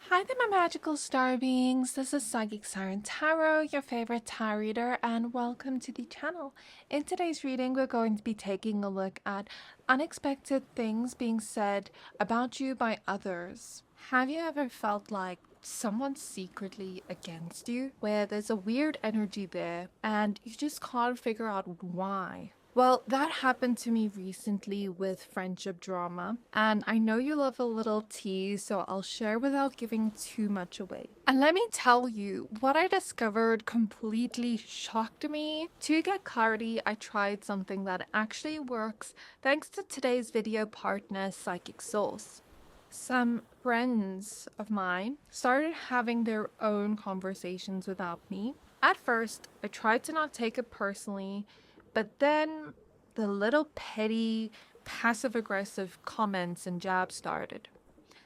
Hi there, my magical star beings. This is Psychic Siren Tarot, your favorite tarot reader, and welcome to the channel. In today's reading, we're going to be taking a look at unexpected things being said about you by others. Have you ever felt like someone's secretly against you, where there's a weird energy there and you just can't figure out why? Well, that happened to me recently with friendship drama, and I know you love a little tea, so I'll share without giving too much away. And let me tell you, what I discovered completely shocked me. To get clarity, I tried something that actually works thanks to today's video partner, Psychic Source. Some friends of mine started having their own conversations without me. At first, I tried to not take it personally, but then the little petty, passive aggressive comments and jabs started.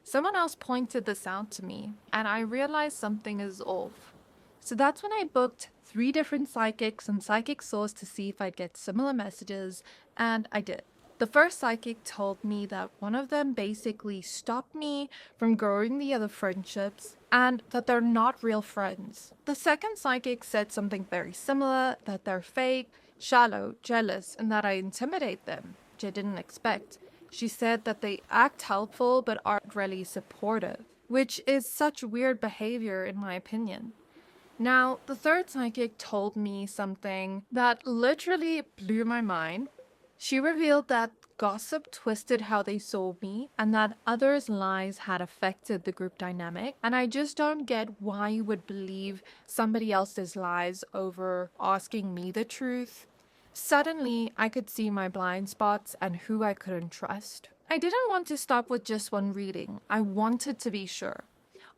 Someone else pointed this out to me, and I realized something is off. So that's when I booked 3 different psychics and Psychic Source to see if I'd get similar messages, and I did. The first psychic told me that one of them basically stopped me from growing the other friendships and that they're not real friends. The second psychic said something very similar, that they're fake, shallow, jealous, and that I intimidate them, which I didn't expect. She said that they act helpful but aren't really supportive, which is such weird behavior in my opinion. Now, the third psychic told me something that literally blew my mind. She revealed that gossip twisted how they saw me and that others' lies had affected the group dynamic. And I just don't get why you would believe somebody else's lies over asking me the truth. Suddenly, I could see my blind spots and who I couldn't trust. I didn't want to stop with just one reading. I wanted to be sure.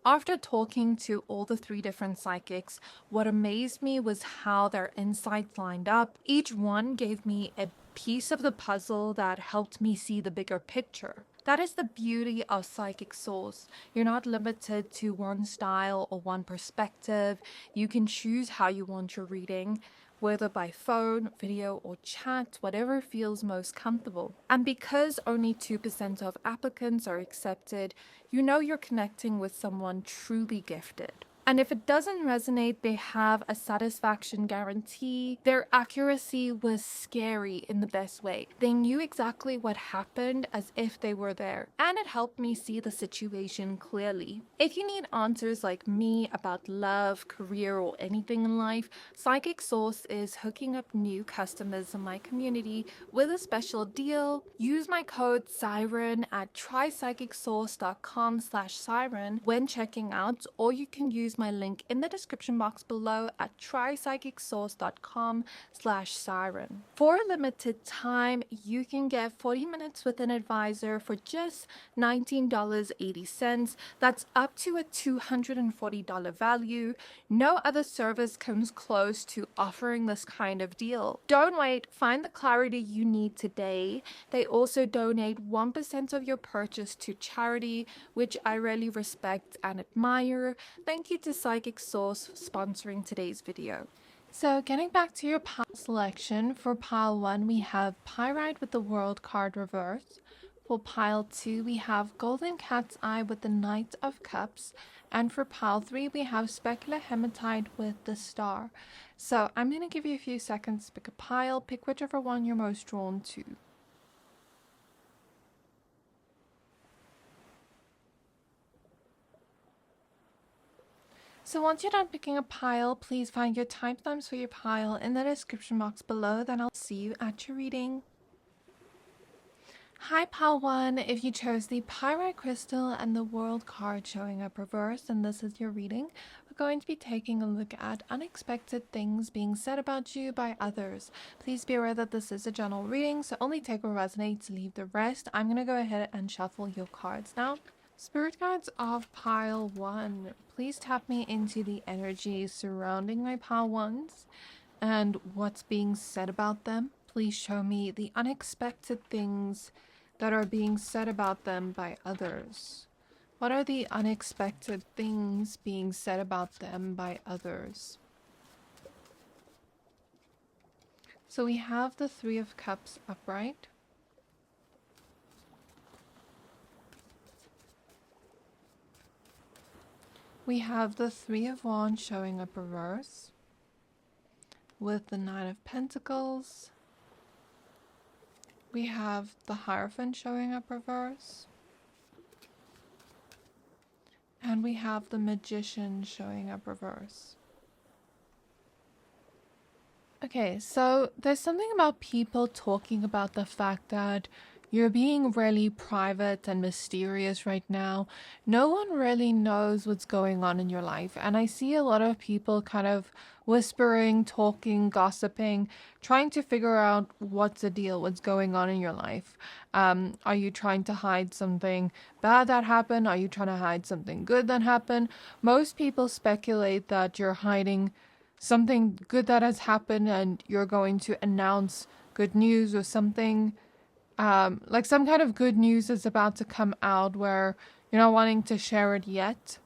After talking to all the 3 different psychics, what amazed me was how their insights lined up. Each one gave me a piece of the puzzle that helped me see the bigger picture. That is the beauty of Psychic Source. You're not limited to one style or one perspective. You can choose how you want your reading, whether by phone, video, or chat, whatever feels most comfortable. And because only 2% of applicants are accepted, you know you're connecting with someone truly gifted. And if it doesn't resonate, they have a satisfaction guarantee. Their accuracy was scary in the best way. They knew exactly what happened as if they were there, and it helped me see the situation clearly. If you need answers like me about love, career, or anything in life, Psychic Source is hooking up new customers in my community with a special deal. Use my code Siren at trypsychicsource.com/siren when checking out, or you can use my link in the description box below at trypsychicsource.com/siren. For a limited time, you can get 40 minutes with an advisor for just $19.80. That's up to a $240 value. No other service comes close to offering this kind of deal. Don't wait, find the clarity you need today. They also donate 1% of your purchase to charity, which I really respect and admire. Thank you to Psychic Source for sponsoring today's video. So getting back to your pile selection, for pile 1 we have Pyrite with the World card reversed. For pile 2 we have Golden Cat's Eye with the Knight of Cups. And for pile 3 we have Specular Hematite with the Star. So I'm going to give you a few seconds to pick a pile, pick whichever one you're most drawn to. So once you're done picking a pile, please find your timestamps for your pile in the description box below, then I'll see you at your reading. Hi pile 1, if you chose the Pyrite crystal and the World card showing up reversed and this is your reading, we're going to be taking a look at unexpected things being said about you by others. Please be aware that this is a general reading, so only take what resonates, leave the rest. I'm going to go ahead and shuffle your cards now. Spirit guides of pile 1, please tap me into the energy surrounding my pile 1s and what's being said about them. Please show me the unexpected things that are being said about them by others. What are the unexpected things being said about them by others? So we have the 3 of Cups upright. We have the Three of Wands showing up reverse with the Nine of Pentacles. We have the Hierophant showing up reverse. And we have the Magician showing up reverse. Okay, so there's something about people talking about the fact that you're being really private and mysterious right now. No one really knows what's going on in your life. And I see a lot of people kind of whispering, talking, gossiping, trying to figure out what's the deal, what's going on in your life. Are you trying to hide something bad that happened? Are you trying to hide something good that happened? Most people speculate that you're hiding something good that has happened and you're going to announce good news or something. Like some kind of good news is about to come out where you're not wanting to share it yet.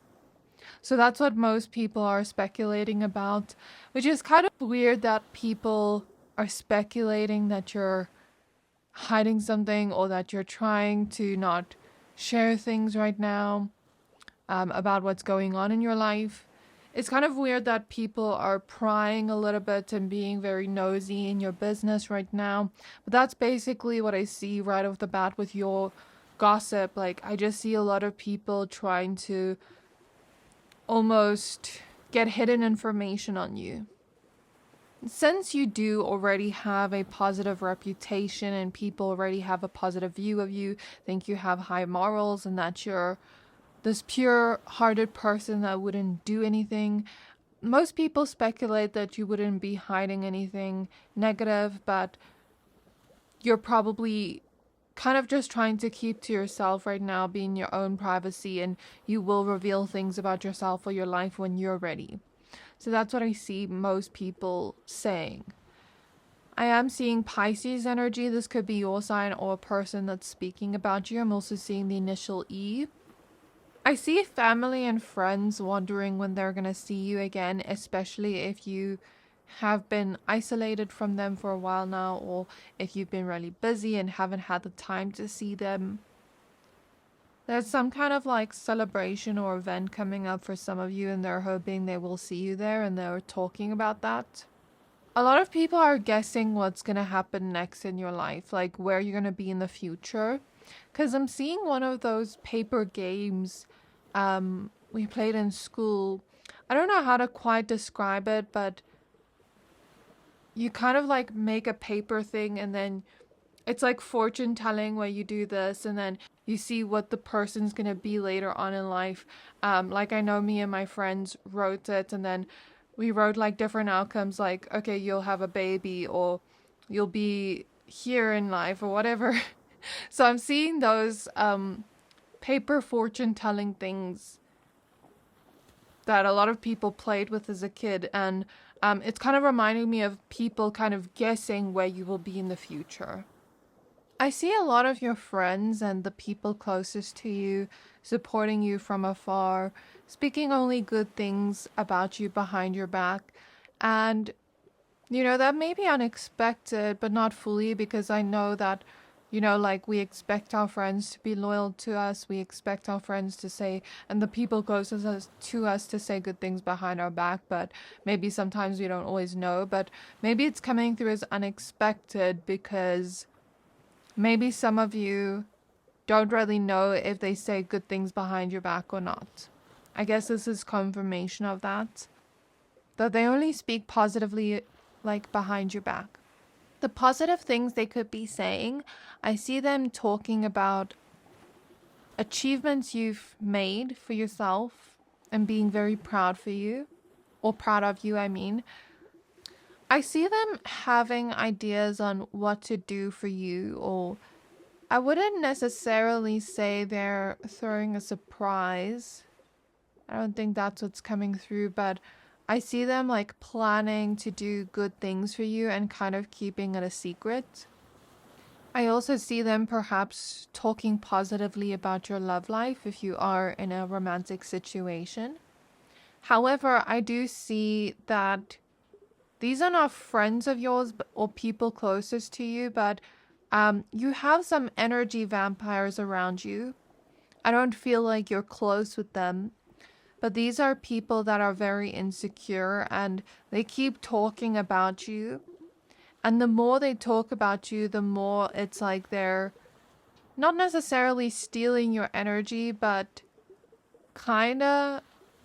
So that's what most people are speculating about, which is kind of weird that people are speculating that you're hiding something or that you're trying to not share things right now about what's going on in your life. It's kind of weird that people are prying a little bit and being very nosy in your business right now. But that's basically what I see right off the bat with your gossip. Like, I just see a lot of people trying to almost get hidden information on you. Since you do already have a positive reputation and people already have a positive view of you, think you have high morals and that you're this pure-hearted person that wouldn't do anything. Most people speculate that you wouldn't be hiding anything negative, but you're probably kind of just trying to keep to yourself right now, be in your own privacy, and you will reveal things about yourself or your life when you're ready. So that's what I see most people saying. I am seeing Pisces energy. This could be your sign or a person that's speaking about you. I'm also seeing the initial E. I see family and friends wondering when they're going to see you again, especially if you have been isolated from them for a while now, or if you've been really busy and haven't had the time to see them. There's some kind of like celebration or event coming up for some of you, and they're hoping they will see you there, and they're talking about that. A lot of people are guessing what's going to happen next in your life, like where you're going to be in the future. Because I'm seeing one of those paper games we played in school. I don't know how to quite describe it, but you kind of like make a paper thing and then it's like fortune telling where you do this and then you see what the person's going to be later on in life. Like I know me and my friends wrote it and then we wrote like different outcomes like, okay, you'll have a baby or you'll be here in life or whatever. So I'm seeing those paper fortune telling things that a lot of people played with as a kid, and it's kind of reminding me of people kind of guessing where you will be in the future. I see a lot of your friends and the people closest to you supporting you from afar, speaking only good things about you behind your back, and you know that may be unexpected but not fully, because I know that like we expect our friends to be loyal to us. We expect our friends to say, and the people closest to us to say good things behind our back. But maybe sometimes we don't always know. But maybe it's coming through as unexpected because maybe some of you don't really know if they say good things behind your back or not. I guess this is confirmation of that. That they only speak positively, like behind your back. The positive things they could be saying, I see them talking about achievements you've made for yourself and being very proud for you, or proud of you, I mean. I see them having ideas on what to do for you, or I wouldn't necessarily say they're throwing a surprise. I don't think that's what's coming through, but I see them like planning to do good things for you and kind of keeping it a secret. I also see them perhaps talking positively about your love life if you are in a romantic situation. However, I do see that these are not friends of yours or people closest to you, but you have some energy vampires around you. I don't feel like you're close with them, But these are people that are very insecure and they keep talking about you. And the more they talk about you, the more it's like they're not necessarily stealing your energy, but kinda,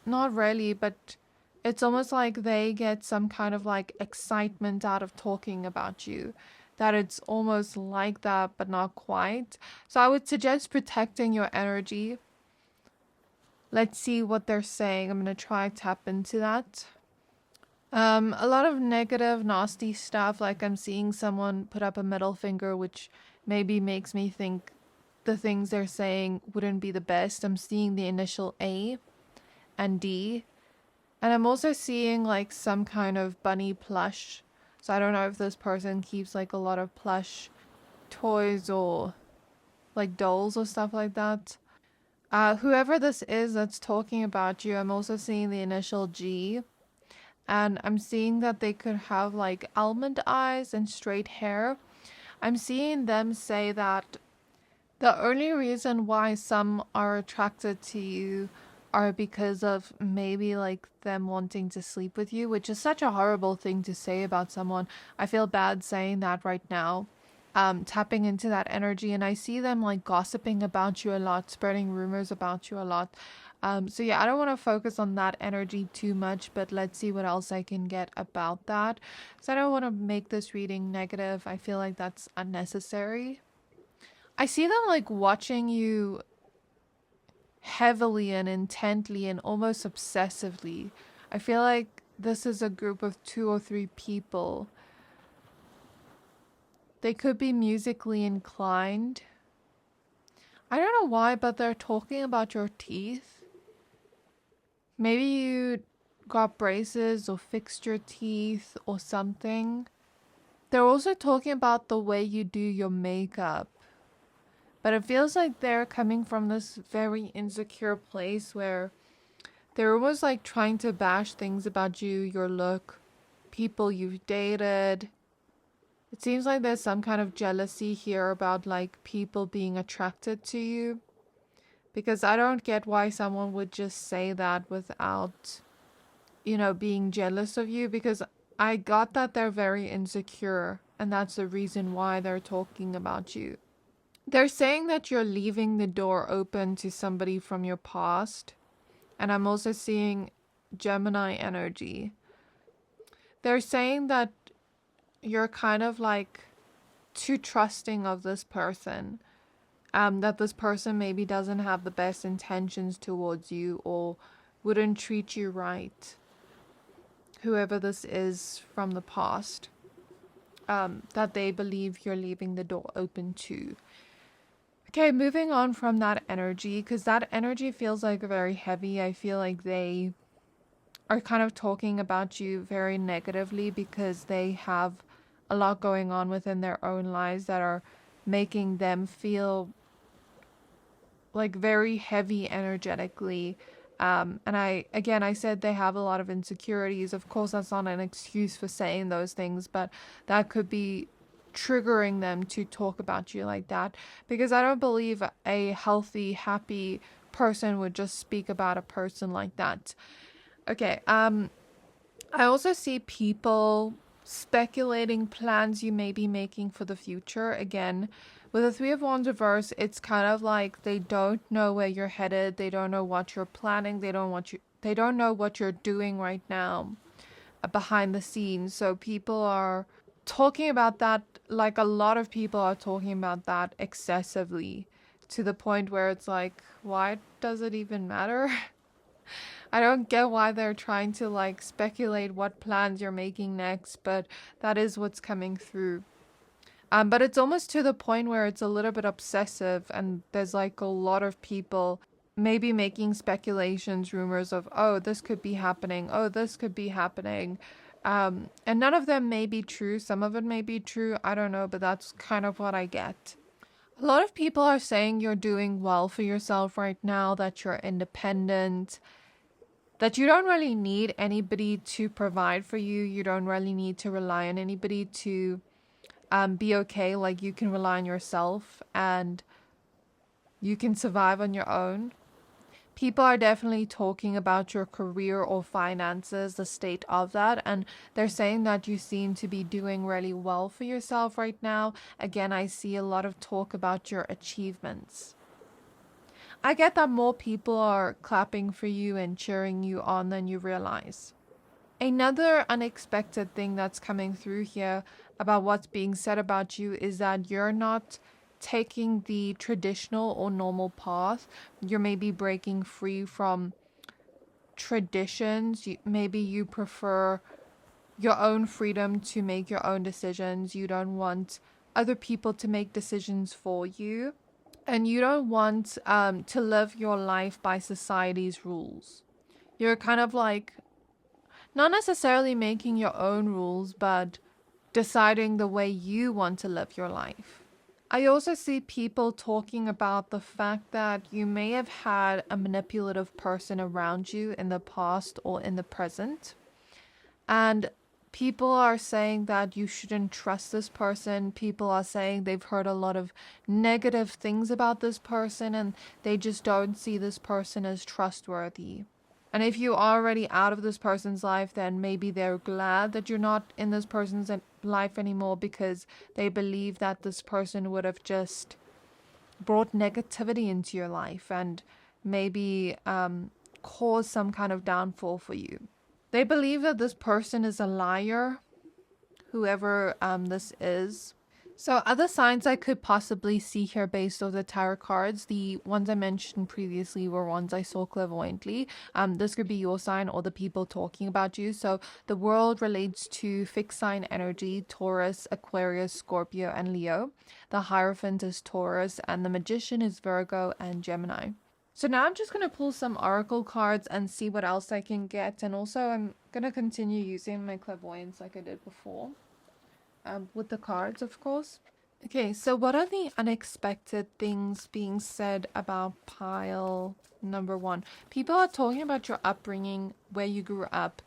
not really, but it's almost like they get some kind of like excitement out of talking about you. That it's almost like that, but not quite. So I would suggest protecting your energy. Let's see what they're saying. I'm going to try tap into that. A lot of negative, nasty stuff. Like I'm seeing someone put up a middle finger, which maybe makes me think the things they're saying wouldn't be the best. I'm seeing the initial A and D. And I'm also seeing like some kind of bunny plush. So I don't know if this person keeps like a lot of plush toys or like dolls or stuff like that. Whoever this is that's talking about you, I'm also seeing the initial G. And I'm seeing that they could have like almond eyes and straight hair. I'm seeing them say that the only reason why some are attracted to you are because of maybe like them wanting to sleep with you, which is such a horrible thing to say about someone. I feel bad saying that right now. Tapping into that energy, and I see them like gossiping about you a lot, spreading rumors about you a lot. So yeah, I don't want to focus on that energy too much, but let's see what else I can get about that. So I don't want to make this reading negative. I feel like that's unnecessary. I see them like watching you heavily and intently and almost obsessively. I feel like this is a group of 2 or 3 people. They could be musically inclined. I don't know why, but they're talking about your teeth. Maybe you got braces or fixed your teeth or something. They're also talking about the way you do your makeup. But it feels like they're coming from this very insecure place where they're almost like trying to bash things about you, your look, people you've dated. It seems like there's some kind of jealousy here about like people being attracted to you. Because I don't get why someone would just say that without, being jealous of you. Because I got that they're very insecure. And that's the reason why they're talking about you. They're saying that you're leaving the door open to somebody from your past. And I'm also seeing Gemini energy. They're saying that you're kind of like too trusting of this person. That this person maybe doesn't have the best intentions towards you or wouldn't treat you right. Whoever this is from the past. That they believe you're leaving the door open to. Okay, moving on from that energy, because that energy feels like very heavy. I feel like they are kind of talking about you very negatively because they have a lot going on within their own lives that are making them feel like very heavy energetically. And I said they have a lot of insecurities. Of course, that's not an excuse for saying those things, but that could be triggering them to talk about you like that, because I don't believe a healthy, happy person would just speak about a person like that. Okay, I also see people speculating plans you may be making for the future. Again, with the Three of Wands reverse, it's kind of like they don't know where you're headed. They don't know what you're planning. They don't know what you're doing right now behind the scenes. So people are talking about that, like a lot of people are talking about that excessively, to the point where it's like, why does it even matter? I don't get why they're trying to like speculate what plans you're making next, but that is what's coming through. But it's almost to the point where it's a little bit obsessive, and there's like a lot of people maybe making speculations, rumors of, oh, this could be happening, oh, this could be happening. And none of them may be true. Some of it may be true. I don't know, but that's kind of what I get. A lot of people are saying you're doing well for yourself right now, that you're independent, that you don't really need anybody to provide for you. You don't really need to rely on anybody to be okay. Like you can rely on yourself and you can survive on your own. People are definitely talking about your career or finances, the state of that, and they're saying that you seem to be doing really well for yourself right now. Again, I see a lot of talk about your achievements. I get that more people are clapping for you and cheering you on than you realize. Another unexpected thing that's coming through here about what's being said about you is that you're not taking the traditional or normal path. You're maybe breaking free from traditions. Maybe you prefer your own freedom to make your own decisions. You don't want other people to make decisions for you. And you don't want to live your life by society's rules. You're kind of like not necessarily making your own rules, but deciding the way you want to live your life. I also see people talking about the fact that you may have had a manipulative person around you in the past or in the present. And people are saying that you shouldn't trust this person. People are saying they've heard a lot of negative things about this person and they just don't see this person as trustworthy. And if you are already out of this person's life, then maybe they're glad that you're not in this person's life anymore because they believe that this person would have just brought negativity into your life and maybe caused some kind of downfall for you. They believe that this person is a liar, whoever this is. So other signs I could possibly see here based on the tarot cards, the ones I mentioned previously were ones I saw clairvoyantly. This could be your sign or the people talking about you. So the world relates to fixed sign energy, Taurus, Aquarius, Scorpio, and Leo. The Hierophant is Taurus, and the Magician is Virgo and Gemini. So now I'm just going to pull some oracle cards and see what else I can get. And also I'm going to continue using my clairvoyance like I did before. With the cards, of course. Okay, so what are the unexpected things being said about pile number 1? People are talking about your upbringing, where you grew up.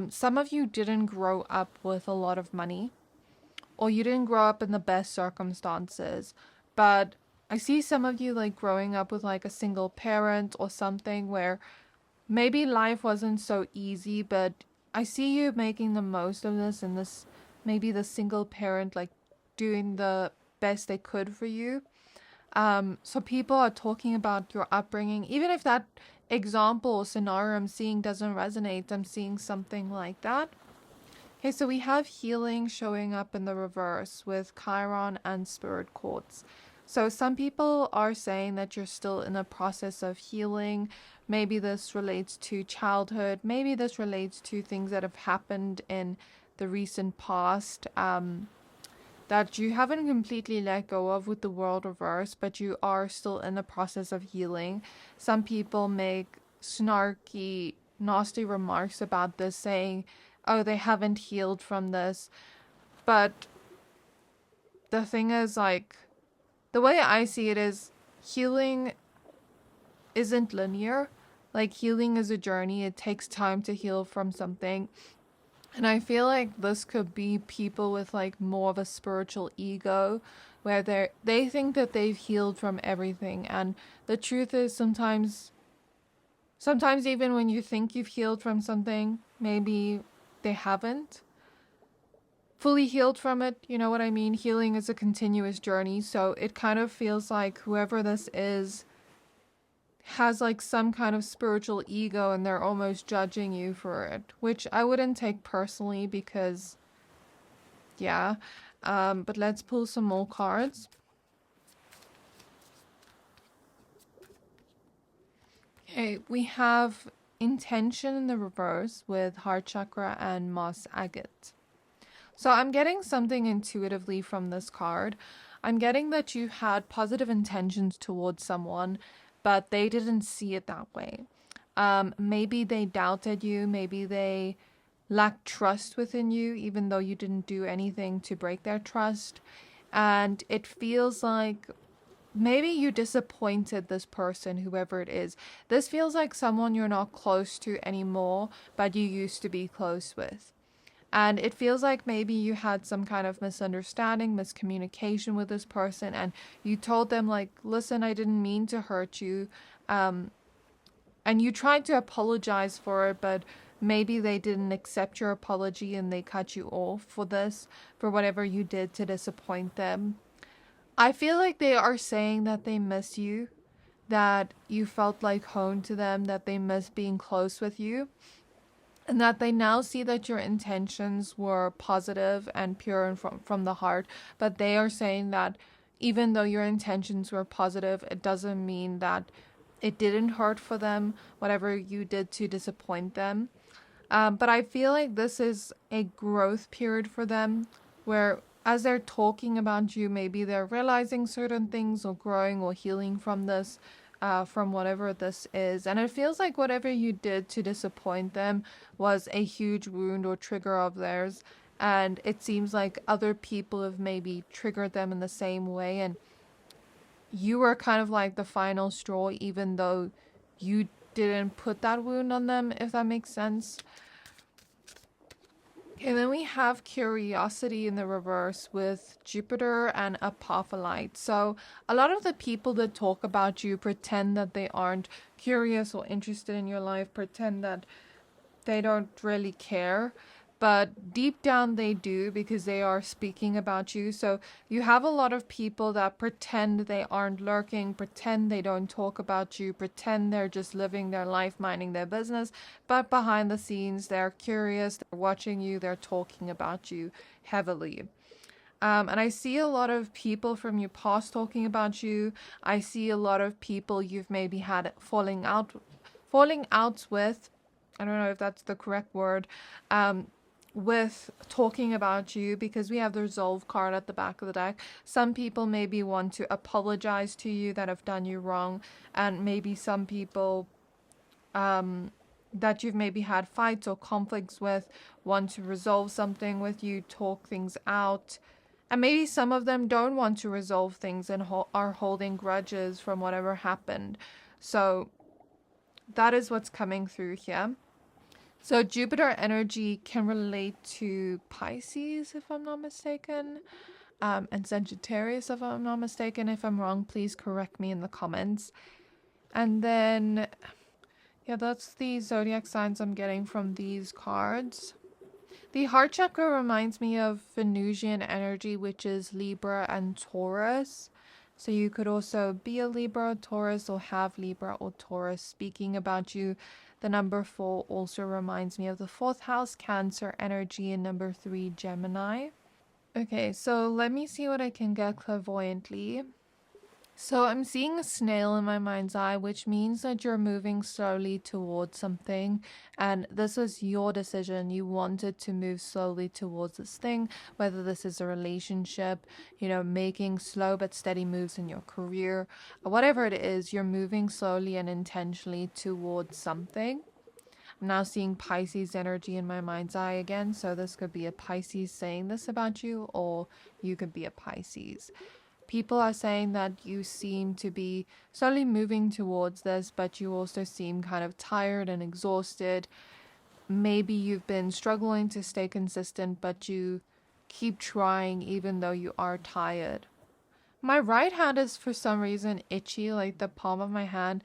Some of you didn't grow up with a lot of money, or you didn't grow up in the best circumstances, but I see some of you like growing up with like a single parent or something where maybe life wasn't so easy, but I see you making the most of this and this. Maybe the single parent like doing the best they could for you. So people are talking about your upbringing. Even if that example or scenario I'm seeing doesn't resonate, I'm seeing something like that. Okay, so we have healing showing up in the reverse with Chiron and Spirit Quartz. So some people are saying that you're still in a process of healing. Maybe this relates to childhood. Maybe this relates to things that have happened in the recent past that you haven't completely let go of with the world reverse, but you are still in the process of healing. Some people make snarky, nasty remarks about this, saying, oh, they haven't healed from this. But the thing is, like, the way I see it is healing isn't linear. Like, healing is a journey. It takes time to heal from something. And I feel like this could be people with like more of a spiritual ego where they think that they've healed from everything. And the truth is sometimes even when you think you've healed from something, maybe they haven't fully healed from it. You know what I mean? Healing is a continuous journey. So it kind of feels like whoever this is has like some kind of spiritual ego and they're almost judging you for it, which I wouldn't take personally because yeah. But let's pull some more cards. Okay, we have intention in the reverse with heart chakra and moss agate. So I'm getting something intuitively from this card. I'm getting that you had positive intentions towards someone, but they didn't see it that way. Maybe they doubted you. Maybe they lacked trust within you, even though you didn't do anything to break their trust. And it feels like maybe you disappointed this person, whoever it is. This feels like someone you're not close to anymore, but you used to be close with. And it feels like maybe you had some kind of misunderstanding, miscommunication with this person, and you told them like, listen, I didn't mean to hurt you. and you tried to apologize for it, but maybe they didn't accept your apology and they cut you off for this, for whatever you did to disappoint them. I feel like they are saying that they miss you, that you felt like home to them, that they miss being close with you, and that they now see that your intentions were positive and pure and from the heart. But they are saying that even though your intentions were positive, it doesn't mean that it didn't hurt for them, whatever you did to disappoint them. But I feel like this is a growth period for them, where as they're talking about you, maybe they're realizing certain things or growing or healing from this, from whatever this is. And it feels like whatever you did to disappoint them was a huge wound or trigger of theirs. And it seems like other people have maybe triggered them in the same way. And you were kind of like the final straw, even though you didn't put that wound on them, if that makes sense. And then we have curiosity in the reverse with Jupiter and Apophyllite. So a lot of the people that talk about you pretend that they aren't curious or interested in your life, pretend that they don't really care. But deep down they do, because they are speaking about you. So you have a lot of people that pretend they aren't lurking, pretend they don't talk about you, pretend they're just living their life, minding their business. But behind the scenes, they're curious, they're watching you, they're talking about you heavily. And I see a lot of people from your past talking about you. I see a lot of people you've maybe had falling outs with. I don't know if that's the correct word. With talking about you, because we have the resolve card at the back of the deck. Some people maybe want to apologize to you that have done you wrong, and maybe some people that you've maybe had fights or conflicts with want to resolve something with you, talk things out. And maybe some of them don't want to resolve things and are holding grudges from whatever happened. So that is what's coming through here. So Jupiter energy can relate to Pisces, if I'm not mistaken, and Sagittarius, if I'm not mistaken. If I'm wrong, please correct me in the comments. And then, yeah, that's the zodiac signs I'm getting from these cards. The heart chakra reminds me of Venusian energy, which is Libra and Taurus. So you could also be a Libra or Taurus, or have Libra or Taurus speaking about you. The number 4 also reminds me of the 4th house, Cancer energy, and number 3, Gemini. Okay, so let me see what I can get clairvoyantly. So I'm seeing a snail in my mind's eye, which means that you're moving slowly towards something, and this was your decision. You wanted to move slowly towards this thing, whether this is a relationship, making slow but steady moves in your career, whatever it is, you're moving slowly and intentionally towards something. I'm now seeing Pisces energy in my mind's eye again, so this could be a Pisces saying this about you, or you could be a Pisces. People are saying that you seem to be slowly moving towards this, but you also seem kind of tired and exhausted. Maybe you've been struggling to stay consistent, but you keep trying even though you are tired. My right hand is for some reason itchy, like the palm of my hand,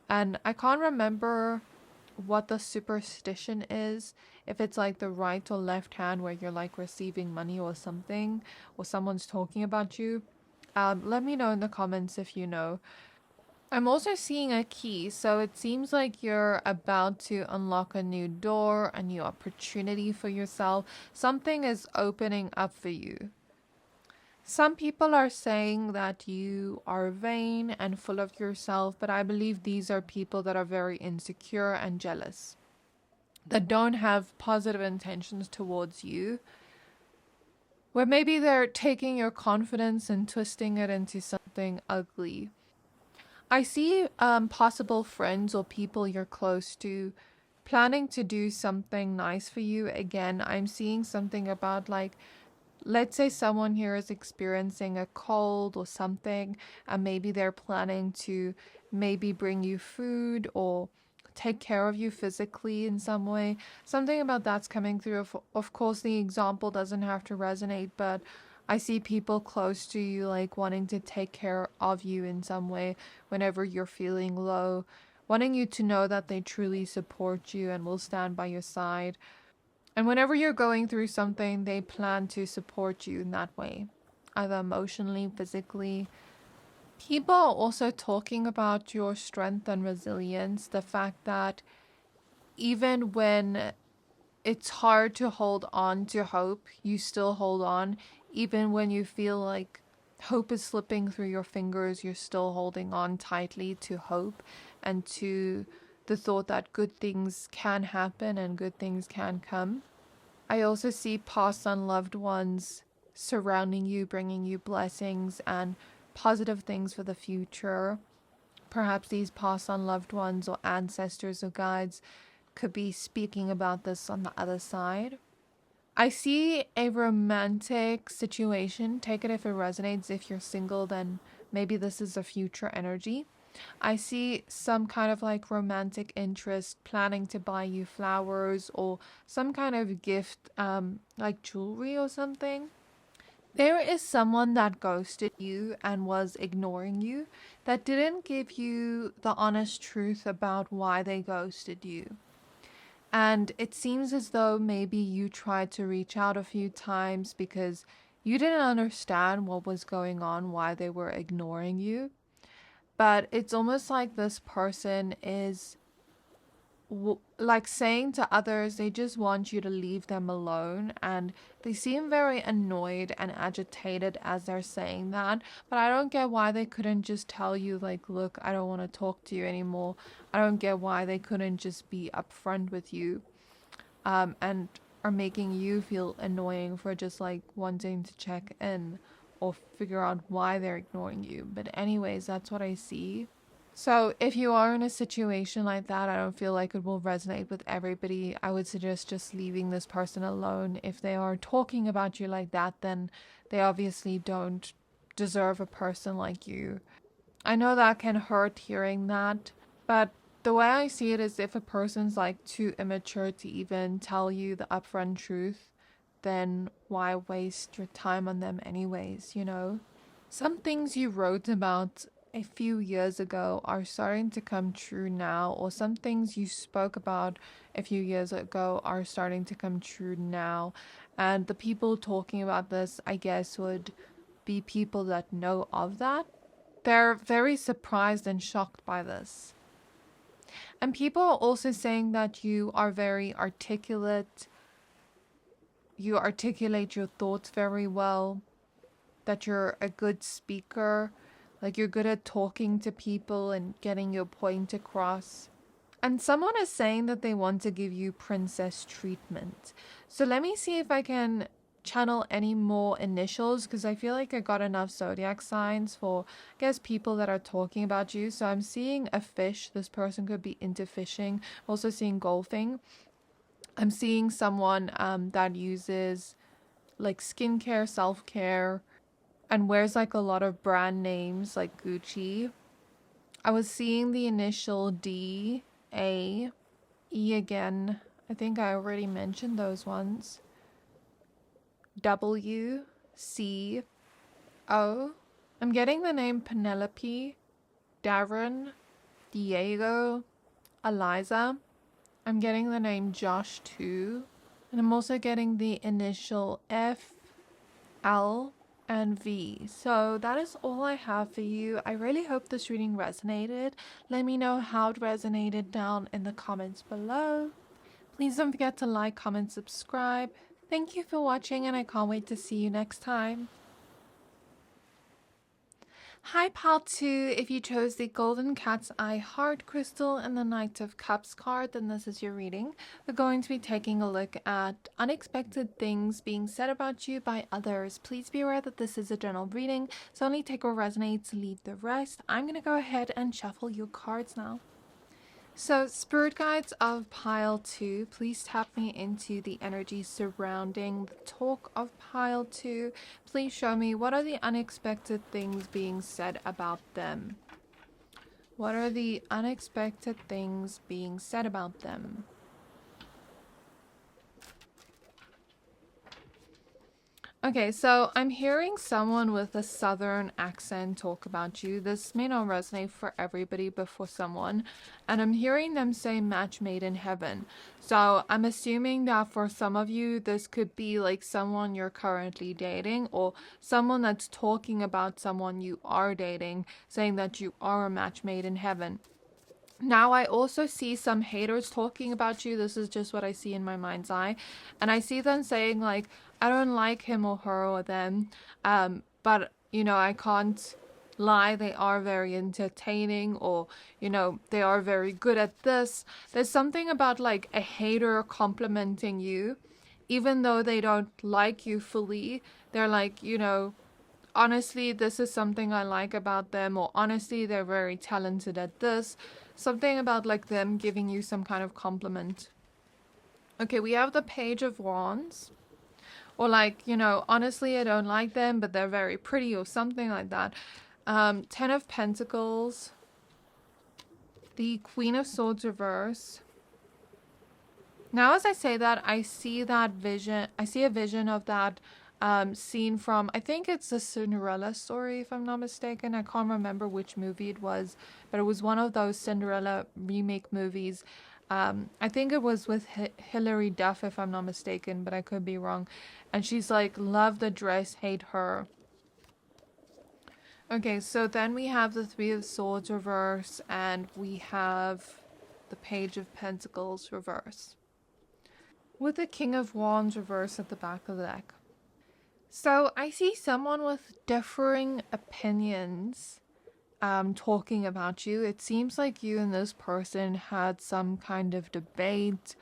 and I can't remember what the superstition is, if it's like the right or left hand where you're like receiving money or something, or someone's talking about you. Let me know in the comments if you know. I'm also seeing a key, so it seems like you're about to unlock a new door, a new opportunity for yourself. Something is opening up for you. Some people are saying that you are vain and full of yourself, but I believe these are people that are very insecure and jealous, that don't have positive intentions towards you, where maybe they're taking your confidence and twisting it into something ugly. I see possible friends or people you're close to planning to do something nice for you. Again, I'm seeing something about, like, let's say someone here is experiencing a cold or something, and maybe they're planning to maybe bring you food or take care of you physically in some way. Something about that's coming through. Of course, the example doesn't have to resonate, but I see people close to you like wanting to take care of you in some way whenever you're feeling low, wanting you to know that they truly support you and will stand by your side. And whenever you're going through something, they plan to support you in that way, either emotionally, physically. People are also talking about your strength and resilience, the fact that even when it's hard to hold on to hope, you still hold on. Even when you feel like hope is slipping through your fingers, you're still holding on tightly to hope and to the thought that good things can happen and good things can come. I also see past unloved ones surrounding you, bringing you blessings and positive things for the future. Perhaps these past unloved ones or ancestors or guides could be speaking about this on the other side. I see a romantic situation. Take it if it resonates. If you're single, then maybe this is a future energy. I see some kind of like romantic interest planning to buy you flowers or some kind of gift, like jewelry or something. There is someone that ghosted you and was ignoring you, that didn't give you the honest truth about why they ghosted you. And it seems as though maybe you tried to reach out a few times because you didn't understand what was going on, why they were ignoring you. But it's almost like this person is like saying to others they just want you to leave them alone, and they seem very annoyed and agitated as they're saying that. But I don't get why they couldn't just tell you, like, look, I don't want to talk to you anymore. I don't get why they couldn't just be upfront with you, and are making you feel annoying for just like wanting to check in or figure out why they're ignoring you. But anyways, that's what I see. So if you are in a situation like that, I don't feel like it will resonate with everybody. I would suggest just leaving this person alone. If they are talking about you like that, then they obviously don't deserve a person like you. I know that can hurt hearing that, but the way I see it is if a person's like too immature to even tell you the upfront truth, then why waste your time on them anyways, you know? Some things you wrote about a few years ago are starting to come true now, or some things you spoke about a few years ago are starting to come true now. And the people talking about this, I guess, would be people that know of that. They're very surprised and shocked by this. And people are also saying that you are very articulate. You articulate your thoughts very well. That you're a good speaker. Like you're good at talking to people and getting your point across. And someone is saying that they want to give you princess treatment. So let me see if I can channel any more initials, because I feel like I got enough zodiac signs for, I guess, people that are talking about you. So I'm seeing a fish. This person could be into fishing. Also seeing golfing. I'm seeing someone that uses like skincare, self-care, and wears like a lot of brand names like Gucci. I was seeing the initial D, A, E again. I think I already mentioned those ones. W, C, O. I'm getting the name Penelope, Darren, Diego, Eliza. I'm getting the name Josh too. And I'm also getting the initial F, L, and V. So that is all I have for you. I really hope this reading resonated. Let me know how it resonated down in the comments below. Please don't forget to like, comment, subscribe. Thank you for watching, and I can't wait to see you next time. Hi Pal 2, if you chose the Golden Cat's Eye Heart Crystal and the Knight of Cups card, then this is your reading. We're going to be taking a look at unexpected things being said about you by others. Please be aware that this is a general reading, so only take what resonates, leave the rest. I'm going to go ahead and shuffle your cards now. So, Spirit Guides of Pile 2, please tap me into the energy surrounding the talk of Pile 2. Please show me, what are the unexpected things being said about them? What are the unexpected things being said about them? Okay, so I'm hearing someone with a southern accent talk about you. This may not resonate for everybody, but for someone. And I'm hearing them say match made in heaven. So I'm assuming that for some of you, this could be like someone you're currently dating, or someone that's talking about someone you are dating, saying that you are a match made in heaven. Now, I also see some haters talking about you. This is just what I see in my mind's eye. And I see them saying, like, I don't like him or her or them. But, I can't lie. They are very entertaining, or, they are very good at this. There's something about, like, a hater complimenting you, even though they don't like you fully. They're like, honestly, this is something I like about them, or honestly, they're very talented at this. Something about like them giving you some kind of compliment. Okay, we have the Page of Wands. Or like, honestly, I don't like them, but they're very pretty, or something like that. Ten of Pentacles. The Queen of Swords reverse. Now, as I say that, I see that vision. I see a vision of that scene from, I think it's a Cinderella story, if I'm not mistaken. I can't remember which movie it was, but it was one of those Cinderella remake movies. I think it was with Hilary Duff, if I'm not mistaken, but I could be wrong. And she's like, love the dress, hate her. Okay, so then we have the Three of Swords reverse, and we have the Page of Pentacles reverse, with the King of Wands reverse at the back of the deck. So I see someone with differing opinions talking about you. It seems like you and this person had some kind of debate,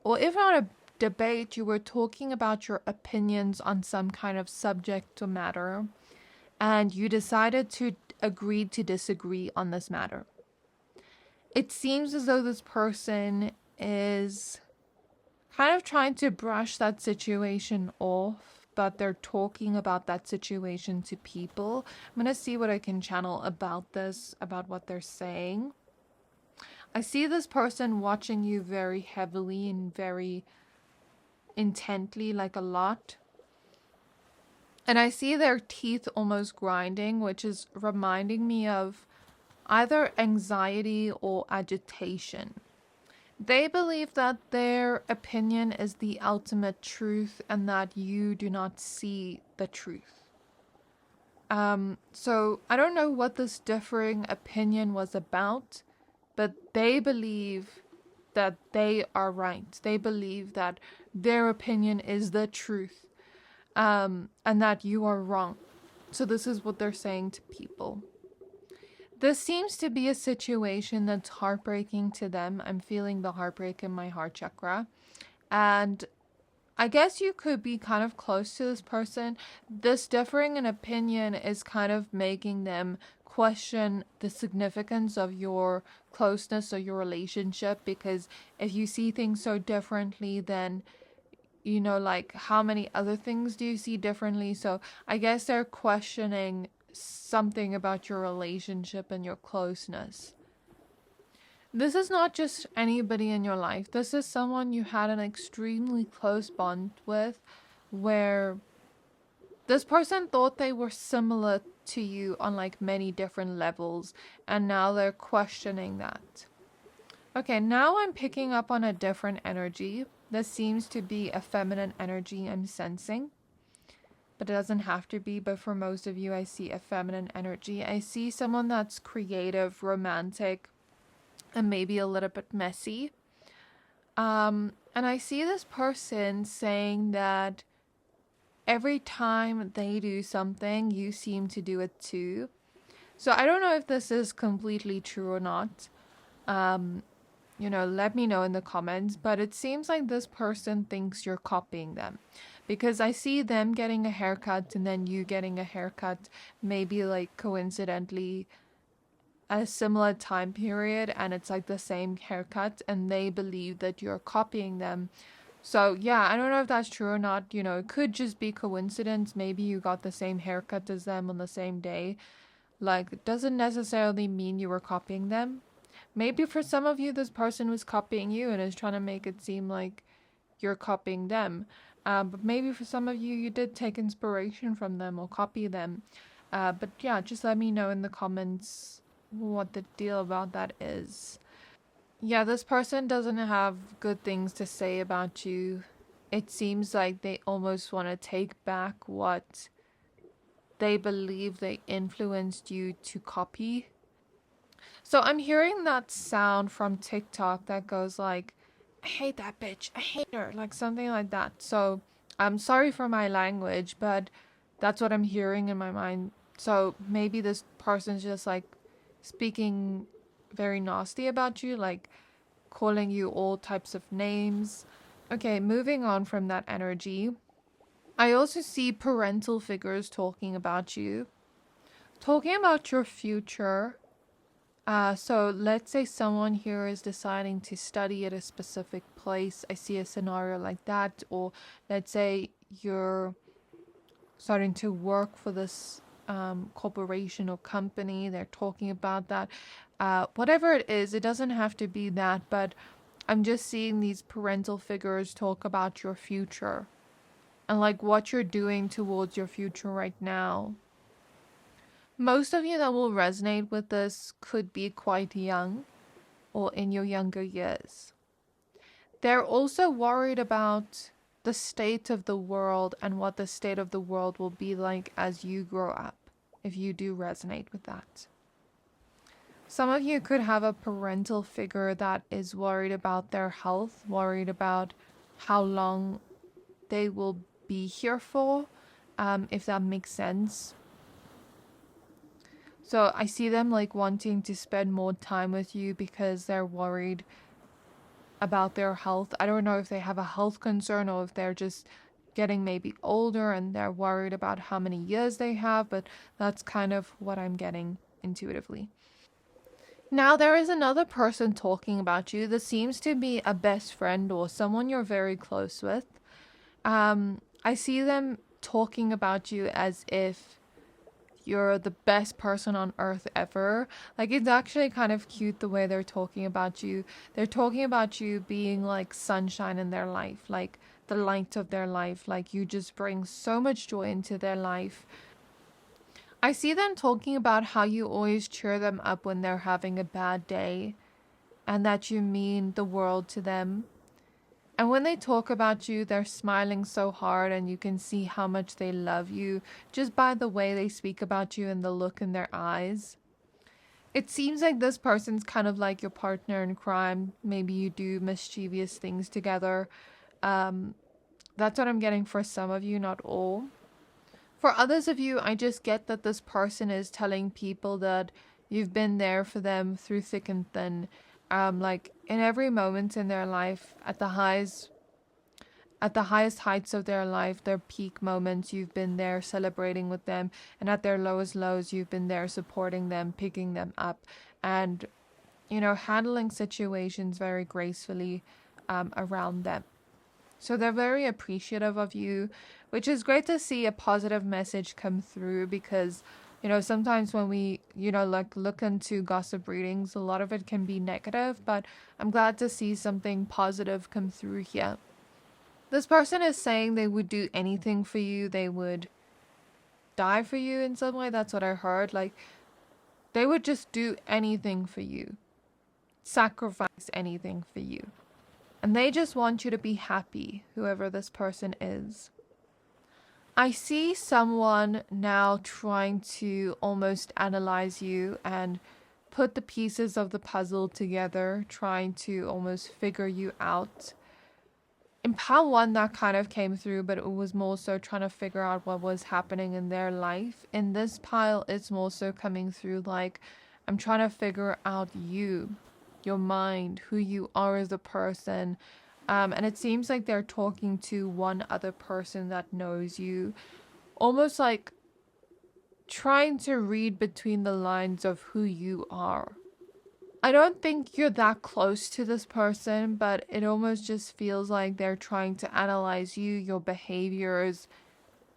or if not a debate, you were talking about your opinions on some kind of subject or matter, and you decided to agree to disagree on this matter. It seems as though this person is kind of trying to brush that situation off, but they're talking about that situation to people. I'm going to see what I can channel about this, about what they're saying. I see this person watching you very heavily and very intently, like a lot. And I see their teeth almost grinding, which is reminding me of either anxiety or agitation. They believe that their opinion is the ultimate truth and that you do not see the truth. So I don't know what this differing opinion was about, but they believe that they are right. They believe that their opinion is the truth, and that you are wrong. So this is what they're saying to people. This seems to be a situation that's heartbreaking to them. I'm feeling the heartbreak in my heart chakra. And I guess you could be kind of close to this person. This differing in opinion is kind of making them question the significance of your closeness or your relationship, because if you see things so differently, then like, how many other things do you see differently? So I guess they're questioning something about your relationship and your closeness. This is not just anybody in your life. This is someone you had an extremely close bond with, where this person thought they were similar to you on like many different levels, and now they're questioning that. Okay, now I'm picking up on a different energy. This seems to be a feminine energy I'm sensing, but it doesn't have to be. But for most of you, I see a feminine energy. I see someone that's creative, romantic, and maybe a little bit messy. And I see this person saying that every time they do something, you seem to do it too. So I don't know if this is completely true or not. Let me know in the comments. But it seems like this person thinks you're copying them, because I see them getting a haircut and then you getting a haircut, maybe like coincidentally at a similar time period, and it's like the same haircut, and they believe that you're copying them. So yeah, I don't know if that's true or not. It could just be coincidence. Maybe you got the same haircut as them on the same day. Like, it doesn't necessarily mean you were copying them. Maybe for some of you, this person was copying you and is trying to make it seem like you're copying them. But maybe for some of you, you did take inspiration from them or copy them. But yeah, just let me know in the comments what the deal about that is. Yeah, this person doesn't have good things to say about you. It seems like they almost want to take back what they believe they influenced you to copy. So I'm hearing that sound from TikTok that goes like, I hate that bitch, I hate her, like something like that. So I'm sorry for my language, but that's what I'm hearing in my mind. So maybe this person's just like speaking very nasty about you, like calling you all types of names. Okay, moving on from that energy. I also see parental figures talking about you, talking about your future. So let's say someone here is deciding to study at a specific place. I see a scenario like that. Or let's say you're starting to work for this corporation or company. They're talking about that. Whatever it is, it doesn't have to be that, but I'm just seeing these parental figures talk about your future and like what you're doing towards your future right now. Most of you that will resonate with this could be quite young or in your younger years. They're also worried about the state of the world and what the state of the world will be like as you grow up, if you do resonate with that. Some of you could have a parental figure that is worried about their health, worried about how long they will be here for, if that makes sense. So I see them like wanting to spend more time with you because they're worried about their health. I don't know if they have a health concern or if they're just getting maybe older and they're worried about how many years they have, but that's kind of what I'm getting intuitively. Now there is another person talking about you. This seems to be a best friend or someone you're very close with. I see them talking about you as if you're the best person on earth ever. Like, it's actually kind of cute the way they're talking about you. They're talking about you being like sunshine in their life, like the light of their life. Like, you just bring so much joy into their life. I see them talking about how you always cheer them up when they're having a bad day and that you mean the world to them. And when they talk about you, they're smiling so hard and you can see how much they love you just by the way they speak about you and the look in their eyes. It seems like this person's kind of like your partner in crime. Maybe you do mischievous things together. That's what I'm getting for some of you, not all. For others of you, I just get that this person is telling people that you've been there for them through thick and thin. Like in every moment in their life, at the highest heights of their life, their peak moments, you've been there celebrating with them. And at their lowest lows, you've been there supporting them, picking them up, and, you know, handling situations very gracefully around them. So they're very appreciative of you, which is great to see a positive message come through because, you know, sometimes when we, you know, like look into gossip readings, a lot of it can be negative, but I'm glad to see something positive come through here. This person is saying they would do anything for you. They would die for you in some way. That's what I heard. Like, they would just do anything for you, sacrifice anything for you. And they just want you to be happy, whoever this person is. I see someone now trying to almost analyze you and put the pieces of the puzzle together, trying to almost figure you out. In pile one, that kind of came through, but it was more so trying to figure out what was happening in their life. In this pile, it's more so coming through like, I'm trying to figure out you, your mind, who you are as a person. And it seems like they're talking to one other person that knows you, almost like trying to read between the lines of who you are. I don't think you're that close to this person, but it almost just feels like they're trying to analyze you, your behaviors,